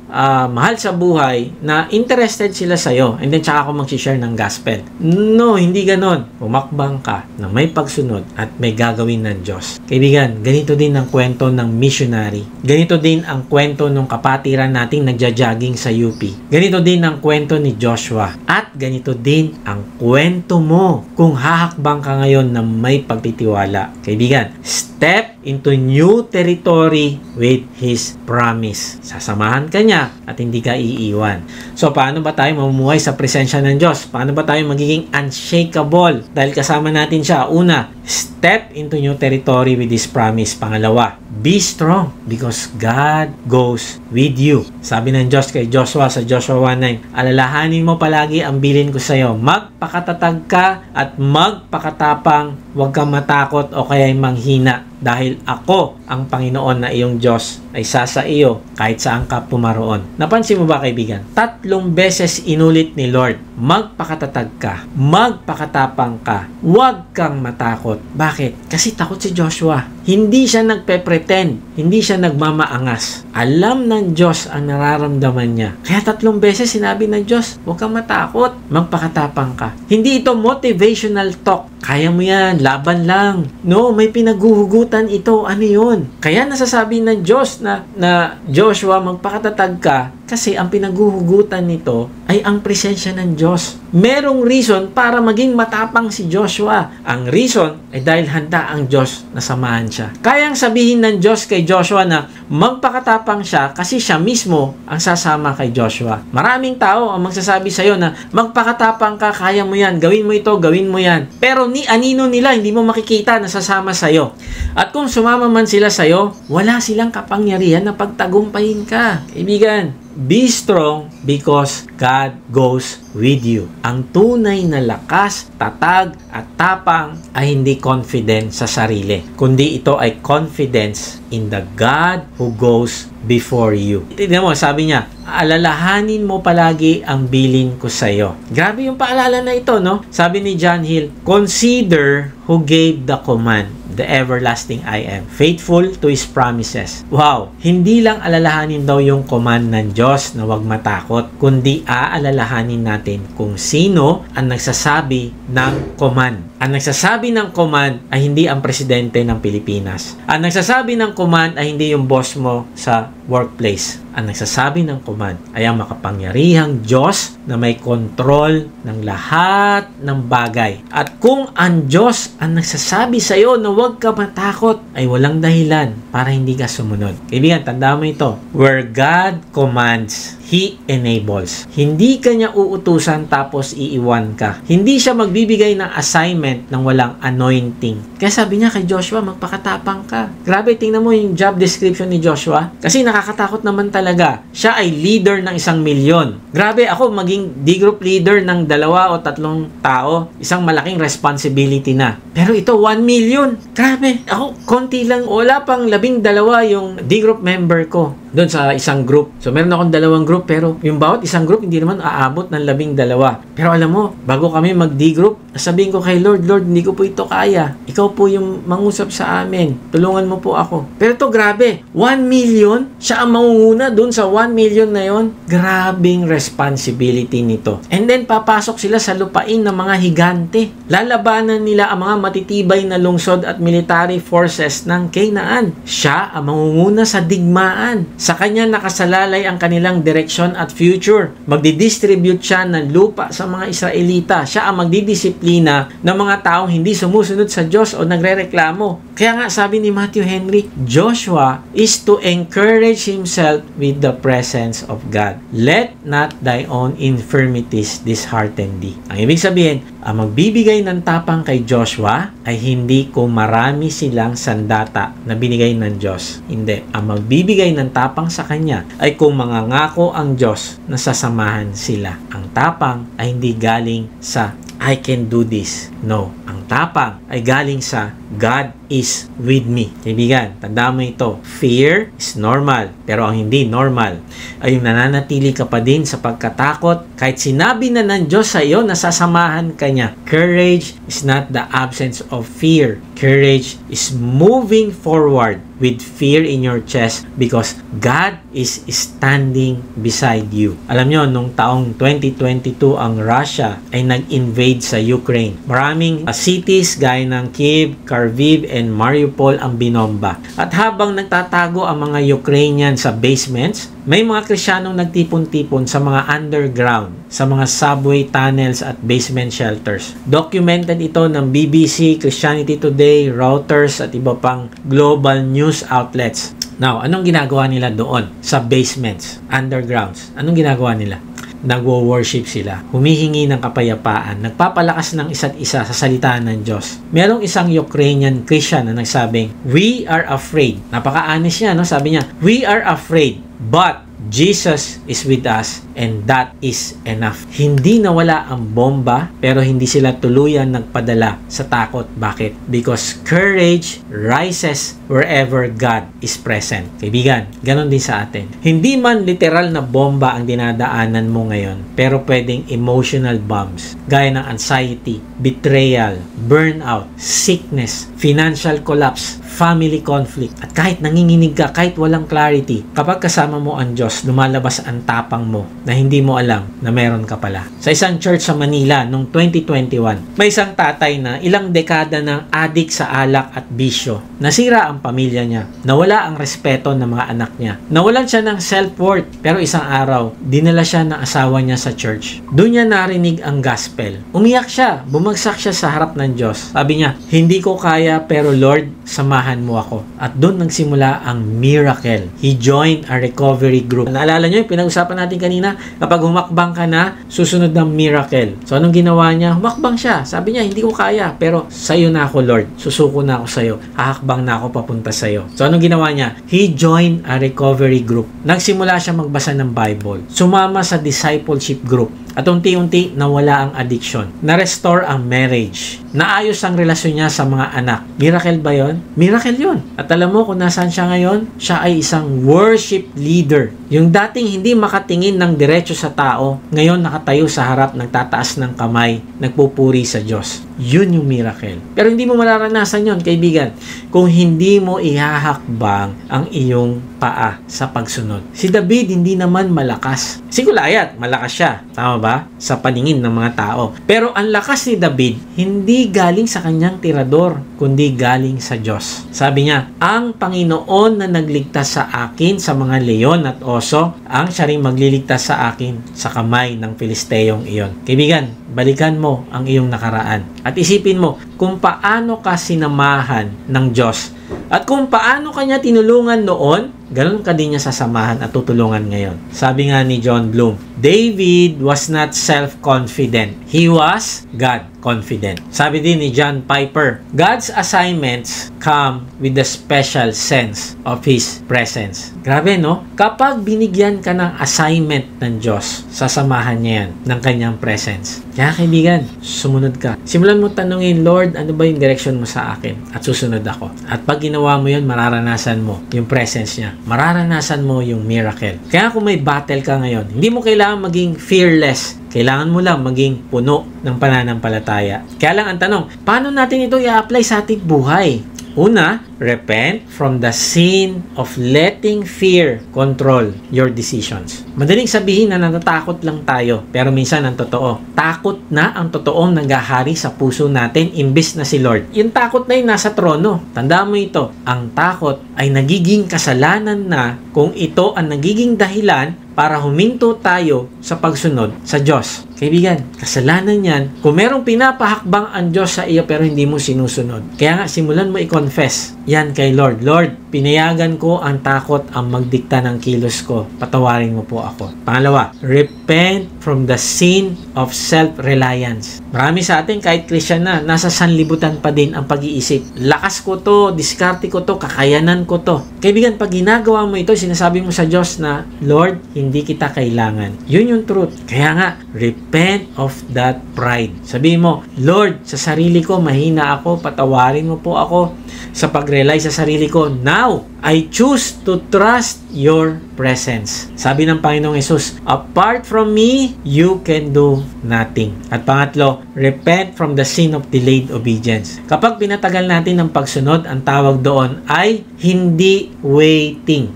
mahal sa buhay na interested sila sa'yo and then tsaka ako mag-share ng gospel. No, hindi ganon. Humakbang ka na may pagsunod at may gagawin ng Diyos. Kaibigan, ganito din ang kwento ng missionary. Ganito din ang kwento ng kapatiran nating nagja-jogging sa UP. Ganito din ang kwento ni Joshua. At ganito din ang kwento mo kung hahakbang ka ngayon na may pagtitiwala. Kaibigan, step into new territory with His promise. Sasamahan ka niya at hindi ka iiwan. So, paano ba tayo mamumuhay sa presensya ng Diyos? Paano ba tayo magiging unshakable? Dahil kasama natin siya. Una, step into new territory with His promise. Pangalawa, be strong because God goes with you. Sabi ng Diyos kay Joshua sa Joshua 1:9, alalahanin mo palagi ang bilin ko sa iyo. Magpakatatag ka at magpakatapang, huwag kang matakot o kaya'y manghina. Dahil ako, ang Panginoon na iyong Diyos, ay sasa iyo kahit saan ka pumaroon. Napansin mo ba kaibigan? 3 beses inulit ni Lord, magpakatatag ka, magpakatapang ka, huwag kang matakot. Bakit? Kasi takot si Joshua. Hindi siya nagpe-pretend, hindi siya nagmamaangas. Alam ng Diyos ang nararamdaman niya. Kaya 3 beses sinabi ng Diyos, huwag kang matakot, magpakatapang ka. Hindi ito motivational talk. Kaya mo yan, laban lang. No, may pinaguhugutan ito. Ano yun? Kaya nasasabi ng Diyos na Joshua, magpakatatag ka kasi ang pinaguhugutan nito ay ang presensya ng Diyos. Merong reason para maging matapang si Joshua. Ang reason ay dahil handa ang Diyos na samahan siya. Kayang sabihin ng Diyos kay Joshua na magpakatapang siya kasi siya mismo ang sasama kay Joshua. Maraming tao ang magsasabi sa'yo na magpakatapang ka, kaya mo yan, gawin mo ito, gawin mo yan. Pero ni anino nila, hindi mo makikita na sasama sa'yo. At kung sumama man sila sa'yo, wala silang kapangyarihan na pagtagumpayin ka. Kaibigan, Be strong because God goes with you. Ang tunay na lakas, tatag, at tapang ay hindi confident sa sarili, kundi ito ay confidence in the God who goes before you. Tignan mo, sabi niya, alalahanin mo palagi ang bilin ko sa iyo. Grabe yung paalala na ito, no? Sabi ni John Hill, consider who gave the command, the everlasting I am, faithful to His promises. Wow! Hindi lang alalahanin daw yung command ng Diyos na huwag matakot, kundi aalalahanin natin kung sino ang nagsasabi ng command. Ang nagsasabi ng command ay hindi ang presidente ng Pilipinas. Ang nagsasabi ng command ay hindi yung boss mo sa workplace. Ang nagsasabi ng command ay ang makapangyarihang Diyos na may kontrol ng lahat ng bagay. At kung ang Diyos ang nagsasabi sa iyo na huwag ka matakot, ay walang dahilan para hindi ka sumunod. Kaibigan, tandaan mo ito. Where God commands, He enables. Hindi ka niya uutusan tapos iiwan ka. Hindi siya magbibigay ng assignment ng walang anointing. Kaya sabi niya kay Joshua, magpakatapang ka. Grabe, tingnan mo yung job description ni Joshua. Kasi nakakatakot naman talaga. Siya ay leader ng 1,000,000. Grabe, ako maging D-group leader ng 2 o 3 tao. Isang malaking responsibility na. Pero ito, 1,000,000. Grabe, ako konti lang. Wala pang 12 yung D-group member ko doon sa isang group. So, meron akong 2 group, pero yung bawat isang group, hindi naman aabot ng 12. Pero alam mo, bago kami mag-D-group, sabihin ko kay Lord, Lord, hindi ko po ito kaya. Ikaw po yung mangusap sa amin. Tulungan mo po ako. Pero ito, grabe. 1,000,000? Siya ang mangunguna doon sa 1,000,000 na yon. Grabing responsibility nito. And then, papasok sila sa lupain ng mga higante. Lalabanan nila ang mga matitibay na lungsod at military forces ng Canaan. Siya ang mangunguna sa digmaan. Sa kanya nakasalalay ang kanilang direksyon at future. Magdidistribute siya ng lupa sa mga Israelita. Siya ang magdidisiplina ng mga taong hindi sumusunod sa Diyos o nagrereklamo. Kaya nga sabi ni Matthew Henry, Joshua is to encourage himself with the presence of God. Let not thy own infirmities dishearten thee. Ang ibig sabihin, ang magbibigay ng tapang kay Joshua ay hindi kung marami silang sandata na binigay ng Diyos. Hindi. Ang magbibigay ng tapang sa kanya ay kung mangangako ang Diyos na sasamahan sila. Ang tapang ay hindi galing sa I can do this. No. Ang tapang ay galing sa God is with me. Kaibigan, tandaan mo ito. Fear is normal. Pero ang hindi normal ay yung nananatili ka pa din sa pagkatakot kahit sinabi na ng Diyos sa iyo na sasamahan ka niya. Courage is not the absence of fear. Courage is moving forward with fear in your chest because God is standing beside you. Alam nyo, nung taong 2022 ang Russia ay nag-invade sa Ukraine. Maraming cities gaya ng Kiev, Kharkiv, and Mariupol ang binomba. At habang nagtatago ang mga Ukrainian sa basements, may mga Kristiyanong nagtipon-tipon sa mga underground, sa mga subway tunnels at basement shelters. Documented ito ng BBC, Christianity Today, Reuters at iba pang global news outlets. Now, anong ginagawa nila doon sa basements, undergrounds? Anong ginagawa nila? Nagwo-worship sila, humihingi ng kapayapaan, nagpapalakas ng isa't isa sa salita ng Diyos. Merong isang Ukrainian Christian na nagsabing, we are afraid. Napaka-honest niya, no? Sabi niya, we are afraid, but Jesus is with us and that is enough. Hindi nawala ang bomba pero hindi sila tuluyan nagpadala sa takot. Bakit? Because courage rises wherever God is present. Kaibigan, ganon din sa atin. Hindi man literal na bomba ang dinadaanan mo ngayon pero pwedeng emotional bombs gaya ng anxiety, betrayal, burnout, sickness, financial collapse, family conflict. At kahit nanginginig ka, kahit walang clarity, kapag kasama mo ang Diyos, lumalabas ang tapang mo na hindi mo alam na meron ka pala. Sa isang church sa Manila noong 2021, may isang tatay na ilang dekada ng adik sa alak at bisyo. Nasira ang pamilya niya. Nawala ang respeto ng mga anak niya. Nawalan siya ng self-worth. Pero isang araw, dinala siya ng asawa niya sa church. Doon niya narinig ang gospel. Umiyak siya. Bumagsak siya sa harap ng Diyos. Sabi niya, hindi ko kaya pero Lord, samahan samahan mo ako. At doon nagsimula ang miracle. He joined a recovery group. Naalala nyo yung pinag-usapan natin kanina? Kapag humakbang ka na, susunod ng miracle. So anong ginawa niya? Humakbang siya. Sabi niya, hindi ko kaya. Pero sa'yo na ako, Lord. Susuko na ako sa'yo. Hahakbang na ako papunta sa'yo. So anong ginawa niya? He joined a recovery group. Nagsimula siya magbasa ng Bible. Sumama sa discipleship group. At unti-unti nawala ang addiction. Na-restore ang marriage. Naayos ang relasyon niya sa mga anak. Miracle ba yon? Miracle yon. At alam mo kung nasaan siya ngayon? Siya ay isang worship leader. Yung dating hindi makatingin ng diretso sa tao, ngayon nakatayo sa harap, nagtataas ng kamay, nagpupuri sa Diyos. Yun yung miracle. Pero hindi mo mararanasan yon, kaibigan, kung hindi mo ihahakbang ang iyong paa sa pagsunod. Si David hindi naman malakas. Si Goliath, malakas siya. Tama ba? Sa paningin ng mga tao. Pero ang lakas ni David, hindi galing sa kanyang tirador, kundi galing sa Diyos. Sabi niya, ang Panginoon na nagligtas sa akin sa mga leon at oso, ang siya ring magliligtas sa akin sa kamay ng Filisteyong iyon. Kaibigan, balikan mo ang iyong nakaraan. At isipin mo kung paano ka sinamahan ng Diyos. At kung paano kanya tinulungan noon, ganun ka din niya sasamahan at tutulungan ngayon. Sabi nga ni John Bloom, David was not self-confident. He was God-confident. Sabi din ni John Piper, God's assignments come with a special sense of His presence. Grabe, no? Kapag binigyan ka ng assignment ng Diyos, sasamahan niya yan ng kanyang presence. Kaya kaibigan, sumunod ka. Simulan mo tanungin, Lord, ano ba yung direction mo sa akin? At susunod ako. At pag ginawa mo yun, mararanasan mo yung presence niya. Mararanasan mo yung miracle. Kaya kung may battle ka ngayon, hindi mo kailangan maging fearless. Kailangan mo lang maging puno ng pananampalataya. Kaya lang ang tanong, paano natin ito i-apply sa ating buhay? Una, repent from the sin of letting fear control your decisions. Madaling sabihin na natatakot lang tayo, pero minsan ang totoo, takot na ang totoong nanggahari sa puso natin imbis na si Lord. Yung takot na yun nasa trono. Tandaan mo ito, ang takot ay nagiging kasalanan na kung ito ang nagiging dahilan para huminto tayo sa pagsunod sa Diyos. Kaibigan, kasalanan yan kung merong pinapahakbang ang Diyos sa iyo pero hindi mo sinusunod. Kaya nga, simulan mo i-confess yan kay Lord. Lord, pinayagan ko ang takot ang magdikta ng kilos ko. Patawarin mo po ako. Pangalawa, repent from the sin of self-reliance. Marami sa atin, kahit Christian na, nasa sanlibutan pa din ang pag-iisip. Lakas ko to, diskarte ko to, kakayanan ko to. Kaibigan, pag ginagawa mo ito, sinasabi mo sa Diyos na, Lord, hindi kita kailangan. Yun yung truth. Kaya nga, repent of that pride. Sabihin mo, Lord, sa sarili ko, mahina ako, patawarin mo po ako sa pag-realize sa sarili ko. Now, I choose to trust your presence. Sabi ng Panginoong Hesus, apart from me, you can do nothing. At pangatlo, repent from the sin of delayed obedience. Kapag pinatagal natin ang pagsunod, ang tawag doon ay hindi waiting.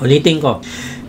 Ulitin ko,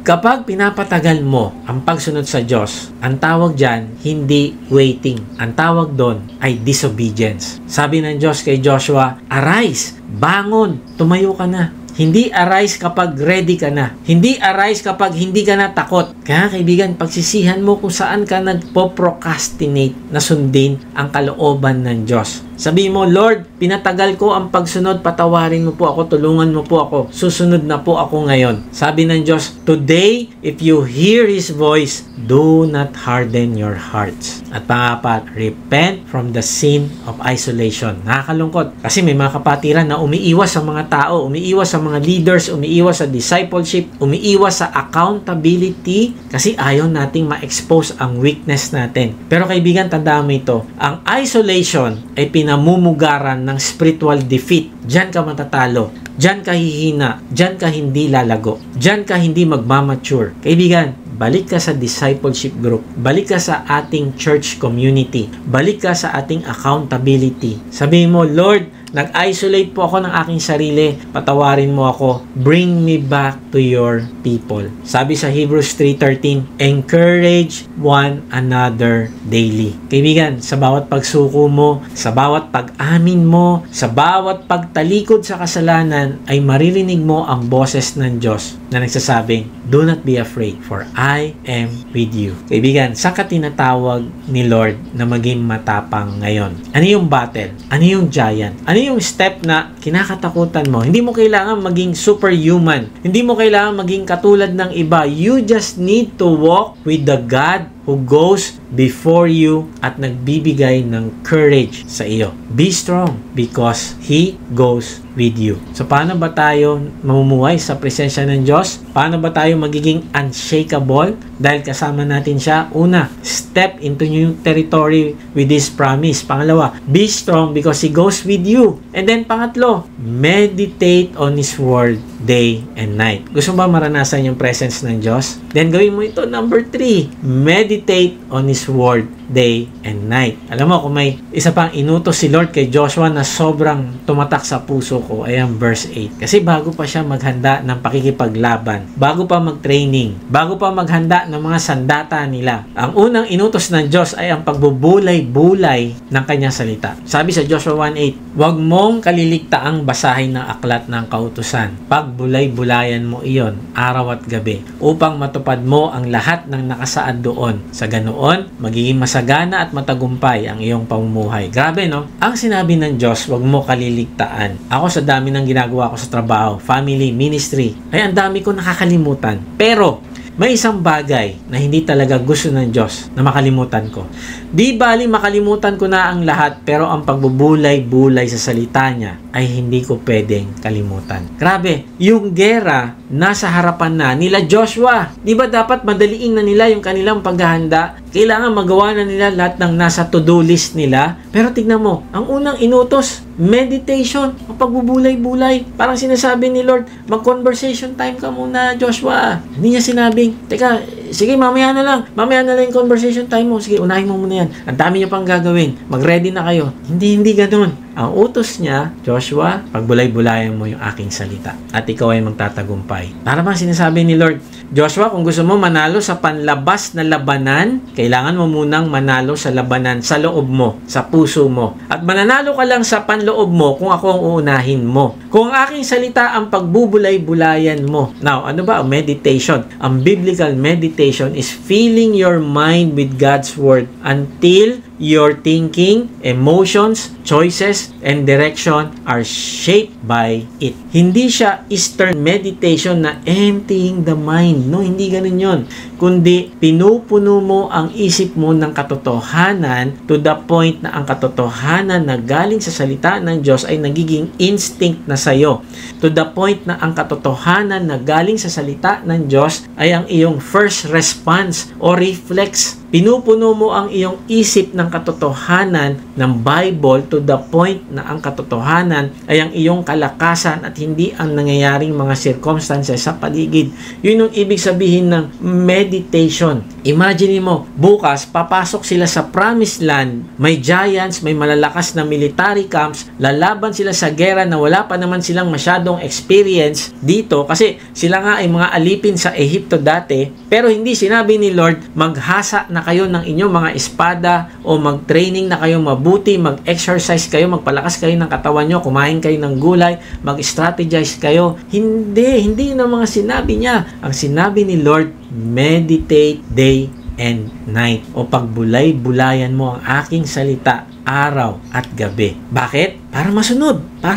kapag pinapatagal mo ang pagsunod sa Diyos, ang tawag dyan, hindi waiting. Ang tawag doon ay disobedience. Sabi ng Diyos kay Joshua, arise, bangon, tumayo ka na. Hindi arise kapag ready ka na. Hindi arise kapag hindi ka na takot. Kaya kaibigan, pagsisihan mo kung saan ka nagpo-procrastinate na sundin ang kalooban ng Diyos. Sabi mo, Lord, pinatagal ko ang pagsunod, patawarin mo po ako, tulungan mo po ako, susunod na po ako ngayon. Sabi ng Diyos, today, if you hear His voice, do not harden your hearts. At pangapat, repent from the sin of isolation. Nakakalungkot. Kasi may mga kapatiran na umiiwas sa mga tao, umiiwas sa mga leaders, umiiwas sa discipleship, umiiwas sa accountability kasi ayaw nating ma-expose ang weakness natin. Pero kaibigan, tandaan mo ito, ang isolation ay pinamumugaran ng spiritual defeat. Diyan ka matatalo. Diyan ka hihina. Diyan ka hindi lalago. Diyan ka hindi magmamature. Kaibigan, balik ka sa discipleship group. Balik ka sa ating church community. Balik ka sa ating accountability. Sabihin mo, Lord, nag-isolate po ako ng aking sarili. Patawarin mo ako. Bring me back to your people. Sabi sa Hebrews 3:13, encourage one another daily. Kaibigan, sa bawat pagsuko mo, sa bawat pag-amin mo, sa bawat pagtalikod sa kasalanan, ay maririnig mo ang boses ng Diyos na nagsasabing, Do not be afraid, for I am with you. Kaibigan, saan ka tinatawag ni Lord na maging matapang ngayon? Ano yung battle? Ano yung giant? Ano yung step na kinakatakutan mo? Hindi mo kailangan maging superhuman. Hindi mo kailangan maging katulad ng iba. You just need to walk with the God who goes before you at nagbibigay ng courage sa iyo. Be strong because He goes with you. So, paano ba tayo mamumuhay sa presensya ng Diyos? Paano ba tayo magiging unshakable? Dahil kasama natin siya. Una, step into new territory with this promise. Pangalawa, be strong because He goes with you. And then, pangatlo, meditate on His word day and night. Gusto mo ba maranasan yung presence ng Diyos? Then, gawin mo ito. Number 3, meditate on His word day and night. Alam mo, kung may isa pang inutos si Lord kay Joshua na sobrang tumatak sa puso ko, ay ang verse 8. Kasi bago pa siya maghanda ng pakikipaglaban, bago pa mag-training, bago pa maghanda ng mga sandata nila, ang unang inutos ng Diyos ay ang pagbubulay-bulay ng kanyang salita. Sabi sa Joshua 1:8, huwag mong kaliligtaang basahin ng aklat ng kautusan. Pagbulay-bulayan mo iyon araw at gabi upang matupad mo ang lahat ng nakasaad doon. Sa ganoon, magiging masagana at matagumpay ang iyong pamumuhay. Grabe, no? Ang sinabi ng Diyos, huwag mo kaliligtaan. Ako sa dami ng ginagawa ko sa trabaho, family, ministry, ay ang dami ko nakakalimutan. Pero, may isang bagay na hindi talaga gusto ng Diyos na makalimutan ko. Di bali makalimutan ko na ang lahat, pero ang pagbubulay-bulay sa salita niya ay hindi ko pwedeng kalimutan. Grabe, yung gera nasa harapan na nila Joshua. Di ba dapat madaliin na nila yung kanilang paghahanda? Kailangan magawa na nila lahat ng nasa to-do list nila. Pero tignan mo, ang unang inutos, meditation, ang pagbubulay-bulay. Parang sinasabi ni Lord, mag-conversation time ka muna, Joshua. Hindi niya sinabing, teka, sige, mamaya na lang yung conversation time mo. Sige, unahin mo muna yan. Ang dami niyo pang gagawin. Mag-ready na kayo. Hindi ganun. Ang utos niya, Joshua, pagbulay-bulayan mo yung aking salita at ikaw ay magtatagumpay. Para bang sinasabi ni Lord, Joshua, kung gusto mo manalo sa panlabas na labanan, kailangan mo munang manalo sa labanan sa loob mo, sa puso mo. At mananalo ka lang sa panloob mo kung ako ang uunahin mo. Kung ang aking salita ang pagbubulay-bulayan mo. Now, ano ba ang meditation? Ang biblical meditation is filling your mind with God's word until your thinking, emotions, choices, and direction are shaped by it. Hindi siya Eastern meditation na emptying the mind. No, hindi ganun yun. Kundi, pinupuno mo ang isip mo ng katotohanan to the point na ang katotohanan na galing sa salita ng Diyos ay nagiging instinct na sa'yo. To the point na ang katotohanan na galing sa salita ng Diyos ay ang iyong first response o reflex. Pinupuno mo ang iyong isip ng katotohanan ng Bible to the point na ang katotohanan ay ang iyong kalakasan at hindi ang nangyayaring mga circumstances sa paligid. Yun yung ibig sabihin ng meditation. Imagine mo, bukas papasok sila sa promised land, may giants, may malalakas na military camps, lalaban sila sa gera na wala pa naman silang masyadong experience dito kasi sila nga ay mga alipin sa Ehipto dati, pero hindi sinabi ni Lord, maghasa na kayo ng inyong mga espada o mag-training na kayo mabuti, mag-exercise kayo, magpalakas kayo ng katawan nyo, kumain kayo ng gulay, mag-strategize kayo. Hindi na mga sinabi niya. Ang sinabi ni Lord, meditate day and night o pagbulay-bulayan mo ang aking salita araw at gabi. Bakit? Para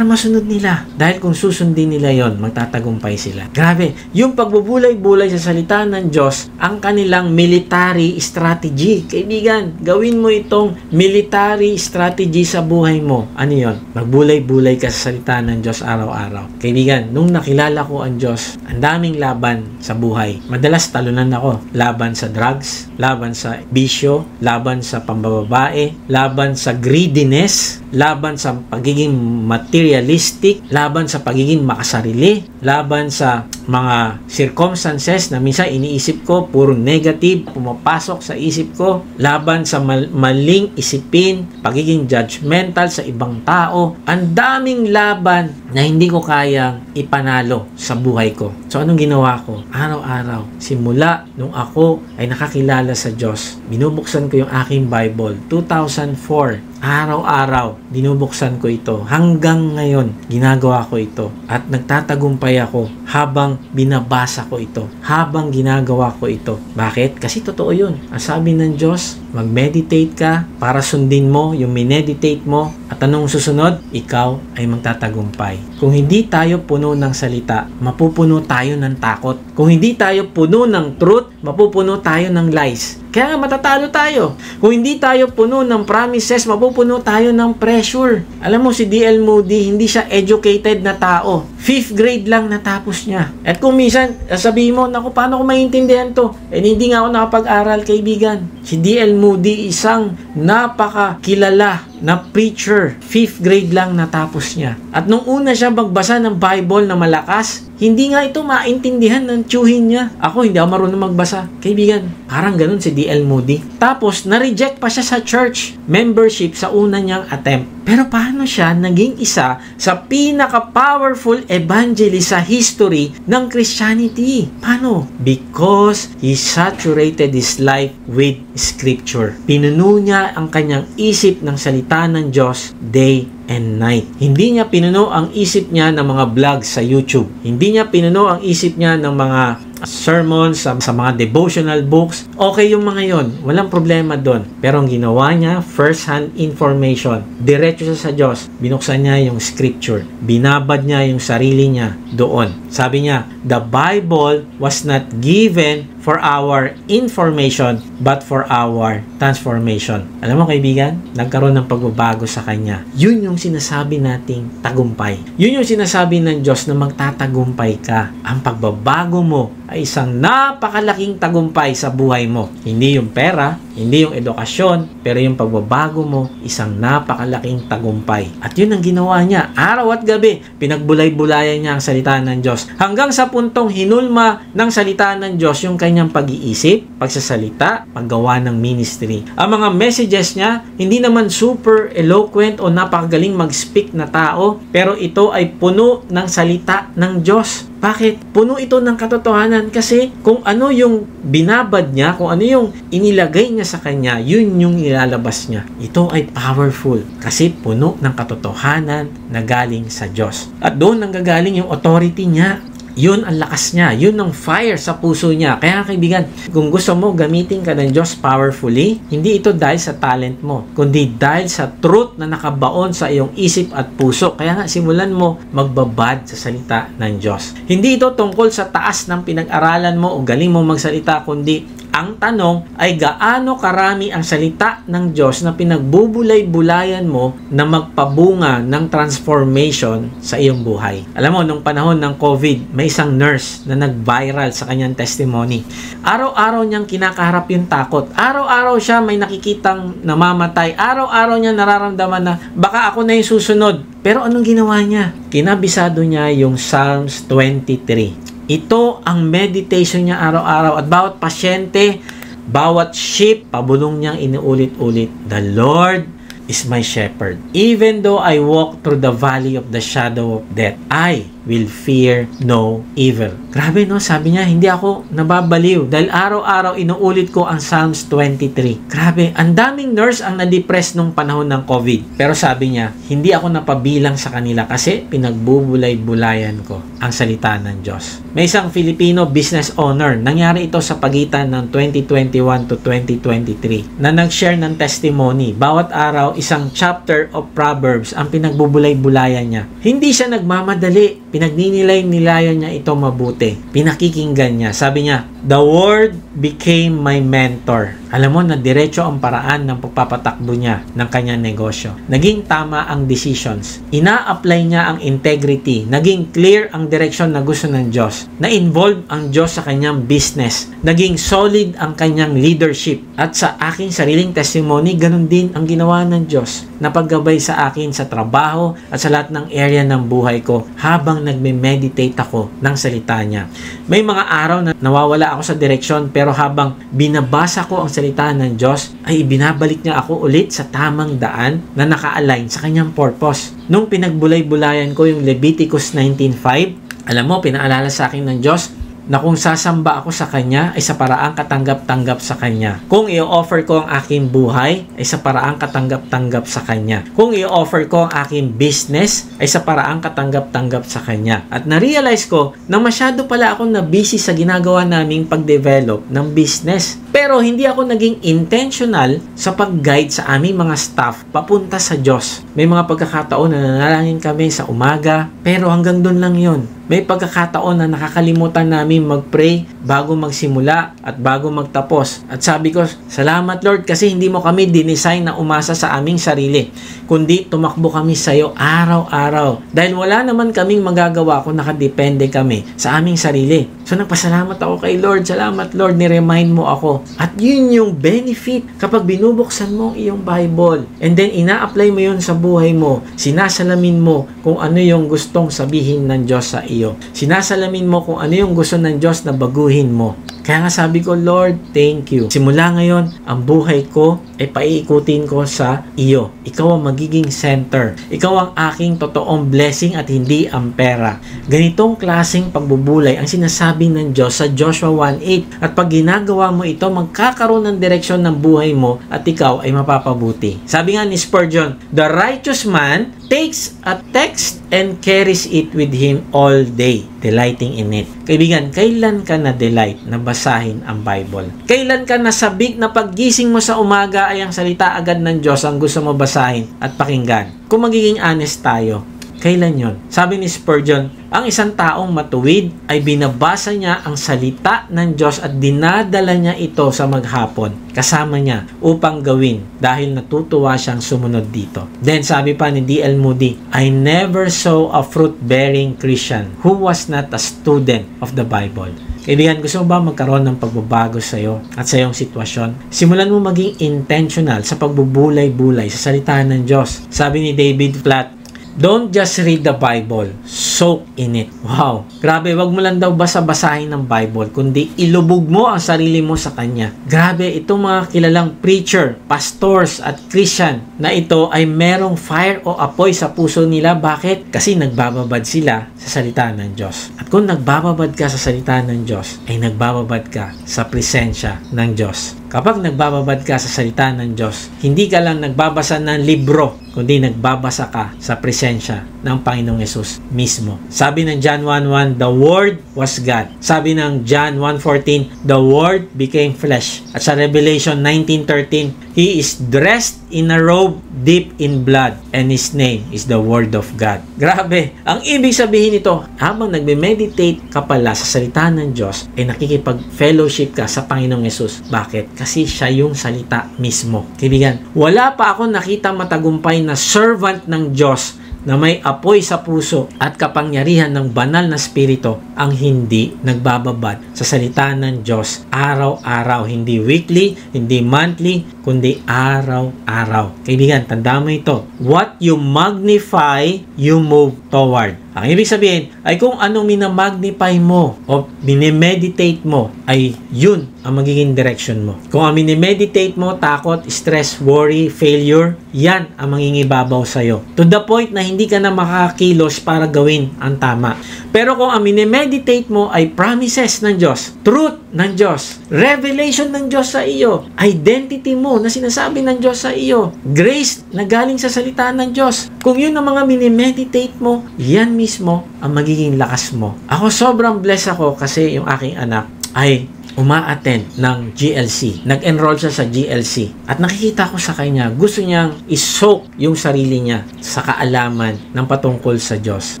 masunod nila. Dahil kung susundin nila yon, magtatagumpay sila. Grabe, yung pagbubulay-bulay sa salita ng Diyos, ang kanilang military strategy. Kaibigan, gawin mo itong military strategy sa buhay mo. Ano yon? Magbulay-bulay ka sa salita ng Diyos araw-araw. Kaibigan, nung nakilala ko ang Diyos, ang daming laban sa buhay. Madalas talunan ako. Laban sa drugs, laban sa bisyo, laban sa pambababae, laban sa greediness, laban sa pagiging materialistic, laban sa pagiging makasarili, laban sa mga circumstances na minsan iniisip ko puro negative, pumapasok sa isip ko, laban sa maling isipin, pagiging judgmental sa ibang tao. Ang daming laban na hindi ko kayang ipanalo sa buhay ko. So anong ginawa ko? Araw-araw, simula nung ako ay nakakilala sa Diyos, binubuksan ko yung aking Bible. 2004, araw-araw, binubuksan ko ito. Hanggang ngayon, ginagawa ko ito. At nagtatagumpay ako habang habang binabasa ko ito, habang ginagawa ko ito. Bakit? Kasi totoo yun. Ang sabi ng Diyos, mag-meditate ka para sundin mo yung mineditate mo, at anong susunod? Ikaw ay magtatagumpay. Kung hindi tayo puno ng salita, mapupuno tayo ng takot. Kung hindi tayo puno ng truth, mapupuno tayo ng lies. Kaya nga matatalo tayo. Kung hindi tayo puno ng promises, mapupuno tayo ng pressure. Alam mo, si D.L. Moody, hindi siya educated na tao. 5th grade lang natapos niya. At kung minsan, sabihin mo, naku, paano ko maintindihan to? Hindi nga ako nakapag-aral, kaibigan. Si D.L. Moody, isang napakakilala na preacher. 5th grade lang natapos niya. At nung una siya magbasa ng Bible na malakas, hindi nga ito maintindihan ng tiyuhin niya. Ako, hindi ako marunong magbasa. Kaibigan, parang ganun si D.L. Moody. Tapos, na-reject pa siya sa church membership sa una niyang attempt. Pero paano siya naging isa sa pinaka-powerful evangelist sa history ng Christianity? Paano? Because he saturated his life with Scripture. Pinuno niya ang kanyang isip ng salita ng Diyos day and night. Hindi niya pinuno ang isip niya ng mga vlogs sa YouTube. Hindi niya pinuno ang isip niya ng mga sermons, sa mga devotional books. Okay yung mga yon, walang problema doon. Pero ang ginawa niya, first-hand information. Diretso siya sa Diyos. Binuksan niya yung scripture. Binabad niya yung sarili niya doon. Sabi niya, the Bible was not given for our information, but for our transformation. Alam mo kaibigan, nagkaroon ng pagbabago sa kanya. Yun yung sinasabi nating tagumpay. Yun yung sinasabi ng Diyos na magtatagumpay ka. Ang pagbabago mo ay isang napakalaking tagumpay sa buhay mo. Hindi yung pera, hindi yung edukasyon, pero yung pagbabago mo, isang napakalaking tagumpay. At yun ang ginawa niya. Araw at gabi, pinagbulay-bulayan niya ang salita ng Diyos. Hanggang sa puntong hinulma ng salita ng Diyos yung kanyang pag-iisip, pagsasalita, paggawa ng ministry. Ang mga messages niya, hindi naman super eloquent o napakagaling mag-speak na tao, pero ito ay puno ng salita ng Diyos. Bakit? Puno ito ng katotohanan kasi kung ano yung binabad niya, kung ano yung inilagay niya sa kanya, yun yung ilalabas niya. Ito ay powerful kasi puno ng katotohanan na galing sa Diyos. At doon nanggagaling yung authority niya. Yun ang lakas niya. Yun ang fire sa puso niya. Kaya kaibigan, kung gusto mo gamitin ka ng Diyos powerfully, hindi ito dahil sa talent mo, kundi dahil sa truth na nakabaon sa iyong isip at puso. Kaya nga, simulan mo magbabad sa salita ng Diyos. Hindi ito tungkol sa taas ng pinag-aralan mo o galing mo magsalita, kundi ang tanong ay gaano karami ang salita ng Diyos na pinagbubulay-bulayan mo na magpabunga ng transformation sa iyong buhay. Alam mo, nung panahon ng COVID, may isang nurse na nag-viral sa kanyang testimony. Araw-araw niyang kinakaharap yung takot. Araw-araw siya may nakikitang namamatay. Araw-araw niya nararamdaman na baka ako na yung susunod. Pero anong ginawa niya? Kinabisado niya yung Psalms 23. Ito ang meditation niya araw-araw at bawat pasyente, bawat sheep, pabulong niyang inuulit-ulit. The Lord is my shepherd. Even though I walk through the valley of the shadow of death, I will fear no evil. Grabe no, sabi niya, hindi ako nababaliw dahil araw-araw inuulit ko ang Psalms 23. Grabe, ang daming nurse ang na-depress nung panahon ng COVID. Pero sabi niya, hindi ako napabilang sa kanila kasi pinagbubulay-bulayan ko ang salita ng Diyos. May isang Filipino business owner, nangyari ito sa pagitan ng 2021 to 2023, na nag-share ng testimony. Bawat araw, isang chapter of Proverbs ang pinagbubulay-bulayan niya. Hindi siya nagmamadali. Pinagninilay-nilayan niya ito mabuti. Pinakikinggan niya. Sabi niya, the word became my mentor. Alam mo na diretso ang paraan ng pagpapatakbo niya ng kanyang negosyo. Naging tama ang decisions. Ina-apply niya ang integrity. Naging clear ang direksyon na gusto ng Diyos. Na-involve ang Diyos sa kanyang business. Naging solid ang kanyang leadership. At sa aking sariling testimony, ganun din ang ginawa ng Diyos. Napaggabay sa akin sa trabaho at sa lahat ng area ng buhay ko habang nagme-meditate ako ng salita niya. May mga araw na nawawala ako sa direksyon pero habang binabasa ko ang salita ng Diyos ay ibinabalik niya ako ulit sa tamang daan na naka-align sa kanyang purpose. Nung pinagbulay-bulayan ko yung Leviticus 19:5, alam mo, pinaalala sa akin ng Diyos, na kung sasamba ako sa Kanya ay sa paraang katanggap-tanggap sa Kanya. Kung i-offer ko ang aking buhay ay sa paraang katanggap-tanggap sa Kanya. Kung i-offer ko ang aking business ay sa paraang katanggap-tanggap sa Kanya. At na-realize ko na masyado pala akong na-busy sa ginagawa naming pag-develop ng business. Pero hindi ako naging intentional sa pag-guide sa aming mga staff papunta sa Diyos. May mga pagkakataon na nanalangin kami sa umaga, pero hanggang doon lang yon. May pagkakataon na nakakalimutan namin mag-pray bago magsimula at bago magtapos. At sabi ko, salamat Lord kasi hindi mo kami dinesign na umasa sa aming sarili, kundi tumakbo kami sa iyo araw-araw. Dahil wala naman kaming magagawa kung nakadepende kami sa aming sarili. So nagpasalamat ako kay Lord. Salamat Lord, ni-remind mo ako. At yun yung benefit kapag binubuksan mo ang iyong Bible. And then ina-apply mo yun sa buhay mo. Sinasalamin mo kung ano yung gustong sabihin ng Diyos sa iyo. Sinasalamin mo kung ano yung gusto ng Diyos na baguhin mo. Kaya nga sabi ko, Lord, thank you. Simula ngayon, ang buhay ko ay paiikutin ko sa iyo. Ikaw ang magiging center. Ikaw ang aking totoong blessing at hindi ang pera. Ganitong klaseng pagbubulay ang sinasabi ng Diyos sa Joshua 1:8. At pag ginagawa mo ito, magkakaroon ng direksyon ng buhay mo at ikaw ay mapapabuti. Sabi nga ni Spurgeon, the righteous man takes a text and carries it with him all day, delighting in it. Kaibigan, kailan ka na-delight na basahin ang Bible? Kailan ka nasabik na paggising mo sa umaga ay ang salita agad ng Diyos ang gusto mo basahin at pakinggan? Kung magiging honest tayo, kailan yon? Sabi ni Spurgeon, ang isang taong matuwid ay binabasa niya ang salita ng Diyos at dinadala niya ito sa maghapon kasama niya upang gawin dahil natutuwa siyang sumunod dito. Then sabi pa ni D.L. Moody, I never saw a fruit-bearing Christian who was not a student of the Bible. Kaibigan, gusto mo ba magkaroon ng pagbabago sa iyo at sa iyong sitwasyon? Simulan mo maging intentional sa pagbubulay-bulay sa salita ng Diyos. Sabi ni David Platt, don't just read the Bible, soak in it. Wow! Grabe, wag mo lang daw basa-basahin ng Bible, kundi ilubog mo ang sarili mo sa Kanya. Grabe, itong mga kilalang preacher, pastors at Christian na ito ay merong fire o apoy sa puso nila. Bakit? Kasi nagbababad sila sa salita ng Diyos. At kung nagbababad ka sa salita ng Diyos, ay nagbababad ka sa presensya ng Diyos. Kapag nagbababad ka sa salita ng Diyos, hindi ka lang nagbabasa ng libro, kundi nagbabasa ka sa presensya ng Panginoong Yesus mismo. Sabi ng John 1:1, the Word was God. Sabi ng John 1:14, the Word became flesh. At sa Revelation 19:13, He is dressed in a robe deep in blood, and His name is the Word of God. Grabe! Ang ibig sabihin nito, habang nagme-meditate ka pala sa salita ng Diyos, ay nakikipag-fellowship ka sa Panginoong Yesus. Bakit? Kasi siya yung salita mismo. Kaibigan, wala pa ako nakita matagumpay na servant ng Diyos na may apoy sa puso at kapangyarihan ng banal na spirito ang hindi nagbababad sa salita ng Diyos araw-araw. Hindi weekly, hindi monthly, kundi araw-araw. Kaibigan, tanda mo ito. What you magnify, you move toward. Ang ibig sabihin ay kung anong minamagnify mo o minimeditate mo ay yun ang magiging direction mo. Kung ang minimeditate mo, takot, stress, worry, failure, yan ang mangingibabaw sa'yo. To the point na hindi ka na makakilos para gawin ang tama. Pero kung ang minimeditate mo ay promises ng Diyos, truth ng Diyos, revelation ng Diyos sa iyo, identity mo na sinasabi ng Diyos sa iyo, grace na galing sa salita ng Diyos, kung yun ang mga minimeditate mo, yan mismo ang magiging lakas mo. Ako sobrang blessed ako kasi yung aking anak ay uma-attend ng GLC. Nag-enroll siya sa GLC. At nakikita ko sa kanya, gusto niyang isoak yung sarili niya sa kaalaman ng patungkol sa Diyos.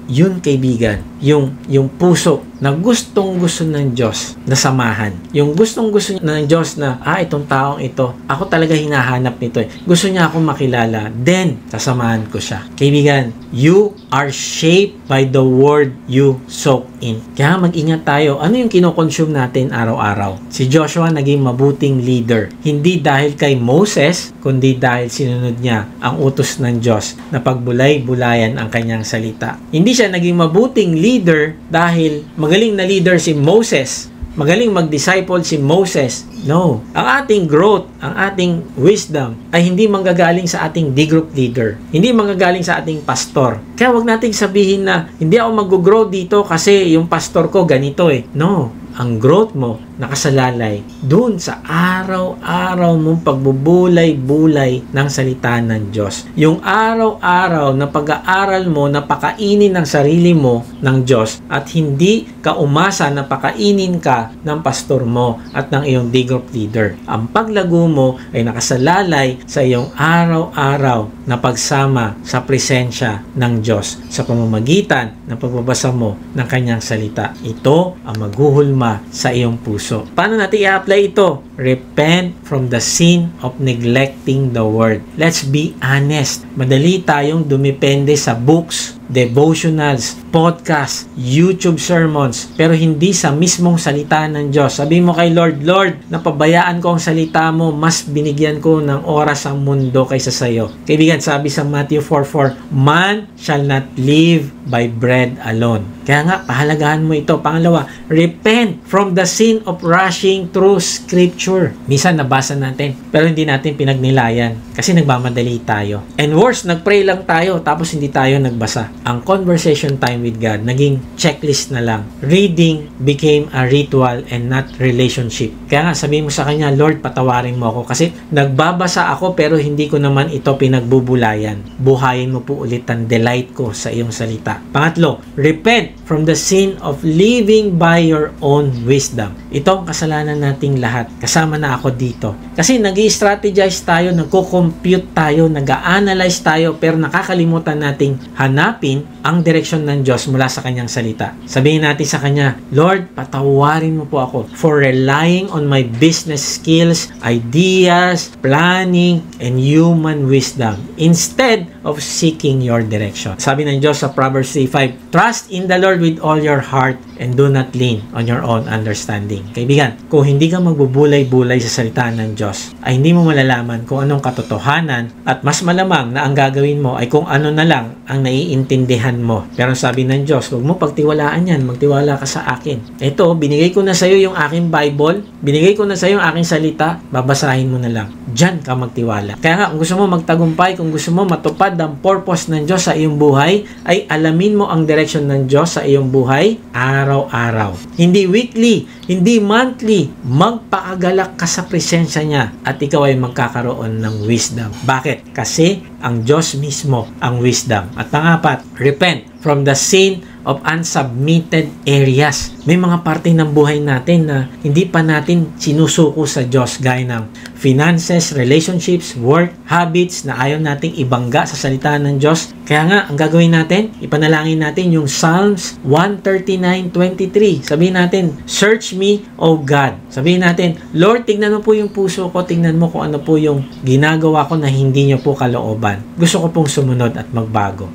Yun, kaibigan, yung puso na gustong-gusto ng Diyos na samahan. Yung gustong-gusto ng Diyos na, itong taong ito, ako talaga hinahanap nito. Gusto niya akong makilala. Then, sasamahan ko siya. Kaibigan, you are shaped by the word you soak in. Kaya mag-ingat tayo. Ano yung kinoconsume natin araw-araw? Si Joshua naging mabuting leader. Hindi dahil kay Moses, kundi dahil sinunod niya ang utos ng Diyos na pagbulay-bulayan ang kanyang salita. Hindi siya naging mabuting leader dahil magaling na leader si Moses. Magaling mag-disciple si Moses. No. Ang ating growth, ang ating wisdom ay hindi manggagaling sa ating D-group leader. Hindi manggagaling sa ating pastor. Kaya wag nating sabihin na hindi ako mag-grow dito kasi yung pastor ko ganito eh. No. ang growth mo nakasalalay dun sa araw-araw mong pagbubulay-bulay ng salita ng Diyos. Yung araw-araw na pag-aaral mo na pakainin ng sarili mo ng Diyos at hindi ka umasa na pakainin ka ng pastor mo at ng iyong D-group leader. Ang paglago mo ay nakasalalay sa iyong araw-araw na pagsama sa presensya ng Diyos sa pamamagitan ng pagbabasa mo ng kanyang salita. Ito ang maghuhulma sa iyong puso. Paano natin i-apply ito? Repent from the sin of neglecting the word. Let's be honest. Madali tayong dumepende sa books, devotionals, podcast, YouTube sermons, pero hindi sa mismong salita ng Diyos. Sabi mo kay Lord, Lord, napabayaan ko ang salita mo, mas binigyan ko ng oras ang mundo kaysa sa iyo. Kaibigan, sabi sa Matthew 4:4, man shall not live by bread alone. Kaya nga, pahalagahan mo ito. Pangalawa, repent from the sin of rushing through Scripture. Minsan nabasa natin, pero hindi natin pinagnilayan kasi nagmamadali tayo. And worse, nagpray lang tayo tapos hindi tayo nagbasa. Ang conversation time with God, naging checklist na lang. Reading became a ritual and not relationship. Kaya nga, sabihin mo sa Kanya, Lord, patawarin mo ako kasi nagbabasa ako pero hindi ko naman ito pinagbubulayan. Buhayin mo po ulit ang delight ko sa iyong salita. Pangatlo, repent from the sin of living by your own wisdom. Ito ang kasalanan nating lahat. Kasama na ako dito. Kasi nag-i-strategize tayo, nagko-compute tayo, nag-a-analyze tayo, pero nakakalimutan nating hanapin ang direksyon ng Diyos mula sa kanyang salita. Sabihin natin sa kanya, Lord, patawarin mo po ako for relying on my business skills, ideas, planning, and human wisdom instead of seeking your direction. Sabi ng Diyos sa Proverbs 3:5, trust in the Lord with all your heart and do not lean on your own understanding. Kaibigan, kung hindi ka magbubulay-bulay sa salita ng Diyos, ay hindi mo malalaman kung anong katotohanan at mas malamang na ang gagawin mo ay kung ano na lang ang naiintindihan mo. Pero sabi ng Diyos, huwag mo pagtiwalaan yan, magtiwala ka sa akin. Ito, binigay ko na sa iyo yung aking Bible, binigay ko na sa iyo yung aking salita, babasahin mo na lang. Diyan ka magtiwala. Kaya nga, kung gusto mo magtagumpay, kung gusto mo matupad ang purpose ng Diyos sa iyong buhay, ay alamin mo ang direction ng Diyos sa iyong buhay araw-araw. Hindi weekly, hindi monthly. Magpaagalak ka sa presensya niya at ikaw ay magkakaroon ng wisdom. Bakit? Kasi ang Diyos mismo ang wisdom. At pangapat, repent from the sin of unsubmitted areas. May mga parte ng buhay natin na hindi pa natin sinusuko sa Diyos, gaya ng finances, relationships, work, habits na ayaw nating ibangga sa salita ng Diyos. Kaya nga, ang gagawin natin, ipanalangin natin yung Psalms 139:23. Sabihin natin, search me, O God. Sabihin natin, Lord, tignan mo po yung puso ko, tignan mo kung ano po yung ginagawa ko na hindi niyo po kalooban. Gusto ko pong sumunod at magbago.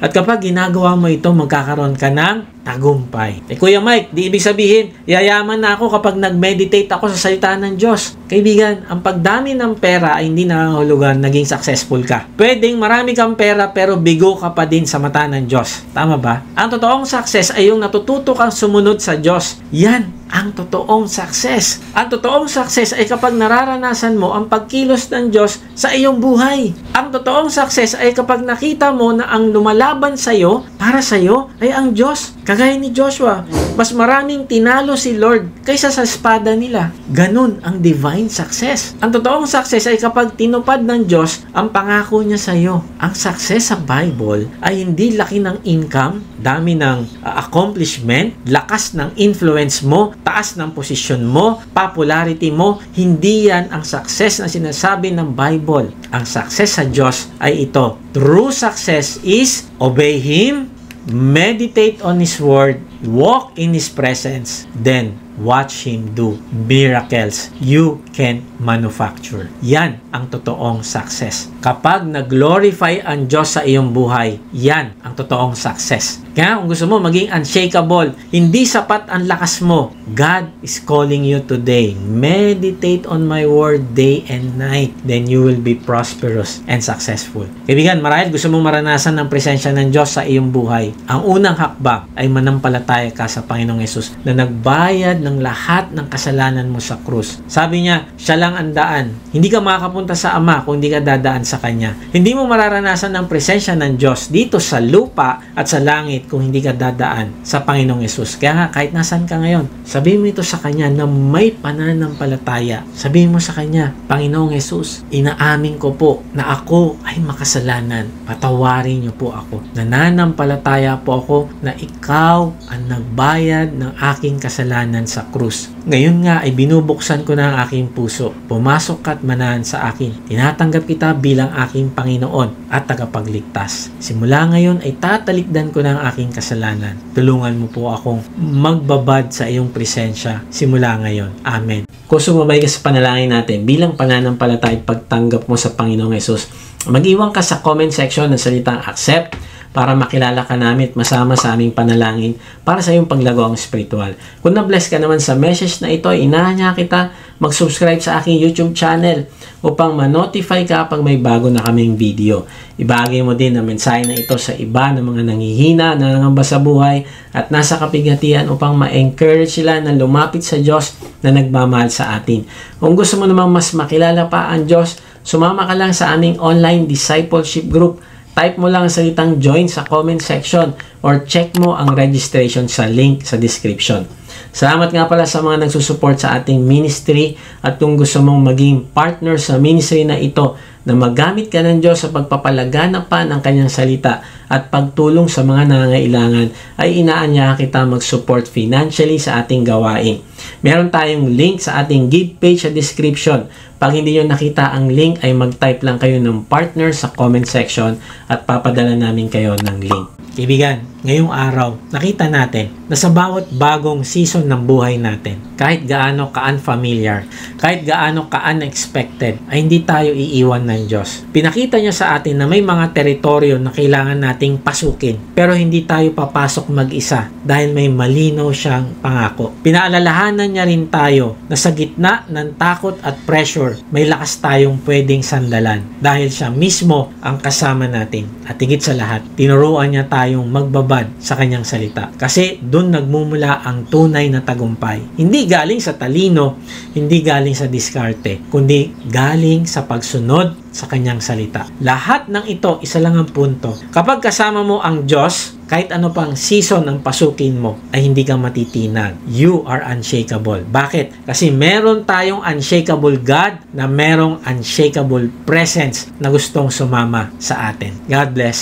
At kapag ginagawa mo ito, magkakaroon ka ng tagumpay. Kuya Mike, di ibig sabihin, yayaman na ako kapag nag-meditate ako sa salita ng Diyos. Kaibigan, ang pagdami ng pera ay hindi nangangahulugan naging successful ka. Pwedeng marami kang pera pero bigo ka pa din sa mata ng Diyos. Tama ba? Ang totoong success ay yung natututo kang sumunod sa Diyos. Yan ang totoong success. Ang totoong success ay kapag nararanasan mo ang pagkilos ng Diyos sa iyong buhay. Ang totoong success ay kapag nakita mo na ang lumalaban sa iyo, para sa iyo, ay ang Diyos. Kagaya ni Joshua, mas maraming tinalo si Lord kaysa sa espada nila. Ganun ang divine success. Ang totoong success ay kapag tinupad ng Diyos ang pangako niya sa iyo. Ang success sa Bible ay hindi laki ng income, dami ng accomplishment, lakas ng influence mo, taas ng posisyon mo, popularity mo. Hindi yan ang success na sinasabi ng Bible. Ang success sa Diyos ay ito. True success is obey Him, meditate on His Word, walk in His presence, then watch Him do miracles you can manufacture. Yan ang totoong success. Kapag nag-glorify ang Diyos sa iyong buhay, yan ang totoong success. Kaya kung gusto mo maging unshakable, hindi sapat ang lakas mo. God is calling you today. Meditate on my word day and night. Then you will be prosperous and successful. Kaibigan, marahil gusto mo maranasan ng presensya ng Diyos sa iyong buhay. Ang unang hakbang ay manampalataya ka sa Panginoong Yesus na nagbayad ng lahat ng kasalanan mo sa krus. Sabi niya, siya lang ang daan. Hindi ka makakapunta sa Ama kung hindi ka dadaan sa Kanya. Hindi mo mararanasan ng presensya ng Diyos dito sa lupa at sa langit langit kung hindi ka dadaan sa Panginoong Yesus. Kaya nga, kahit nasan ka ngayon, sabihin mo ito sa Kanya na may pananampalataya. Sabihin mo sa Kanya, Panginoong Yesus, inaamin ko po na ako ay makasalanan. Patawarin niyo po ako. Nananampalataya po ako na ikaw ang nagbayad ng aking kasalanan sa krus. Ngayon nga ay binubuksan ko na ang aking puso. Pumasok ka at manahan sa akin. Tinatanggap kita bilang aking Panginoon at tagapagligtas. Simula ngayon ay tatalikdan ko na ang aking kasalanan. Tulungan mo po akong magbabad sa iyong presensya simula ngayon. Amen. Kung sumabay ka sa panalangin natin bilang pananampalataya at pagtanggap mo sa Panginoong Yesus, mag-iwan ka sa comment section ng salitang accept para makilala ka namin at masama sa aming panalangin para sa iyong paglagawang spiritual. Kung na-bless ka naman sa message na ito, inaanya kita mag-subscribe sa aking YouTube channel upang ma-notify ka pag may bago na kaming video. Ibahagi mo din ang mensahe na ito sa iba ng mga nanghihina, nangangamba sa buhay at nasa kapighatian upang ma-encourage sila na lumapit sa Diyos na nagmamahal sa atin. Kung gusto mo namang mas makilala pa ang Diyos, sumama ka lang sa aming online discipleship group. Type mo lang ang salitang join sa comment section or check mo ang registration sa link sa description. Salamat nga pala sa mga nagsusupport sa ating ministry at kung gusto mong maging partner sa ministry na ito na magamit ka ng Diyos sa pagpapalagana pa ng kanyang salita at pagtulong sa mga nangangailangan, ay inaanya kita mag-support financially sa ating gawain. Meron tayong link sa ating give page sa description. Pag hindi nyo nakita ang link ay mag-type lang kayo ng partner sa comment section at papadala namin kayo ng link. Kaibigan, ngayong araw, nakita natin na sa bawat bagong season ng buhay natin, kahit gaano ka-unfamiliar, kahit gaano ka-unexpected, ay hindi tayo iiwan ng Diyos. Pinakita niya sa atin na may mga teritoryo na kailangan nating pasukin, pero hindi tayo papasok mag-isa dahil may malinaw siyang pangako. Pinaalalahanan niya rin tayo na sa gitna ng takot at pressure, may lakas tayong pwedeng sandalan dahil siya mismo ang kasama natin. At higit sa lahat, tinuruan niya tayong magbabad sa kanyang salita. Kasi doon nagmumula ang tunay na tagumpay. Hindi galing sa talino, hindi galing sa diskarte, kundi galing sa pagsunod sa kanyang salita. Lahat ng ito, isa lang ang punto. Kapag kasama mo ang Diyos, kahit ano pang season ang pasukin mo, ay hindi ka matitinag. You are unshakable. Bakit? Kasi meron tayong unshakable God na merong unshakable presence na gustong sumama sa atin. God bless.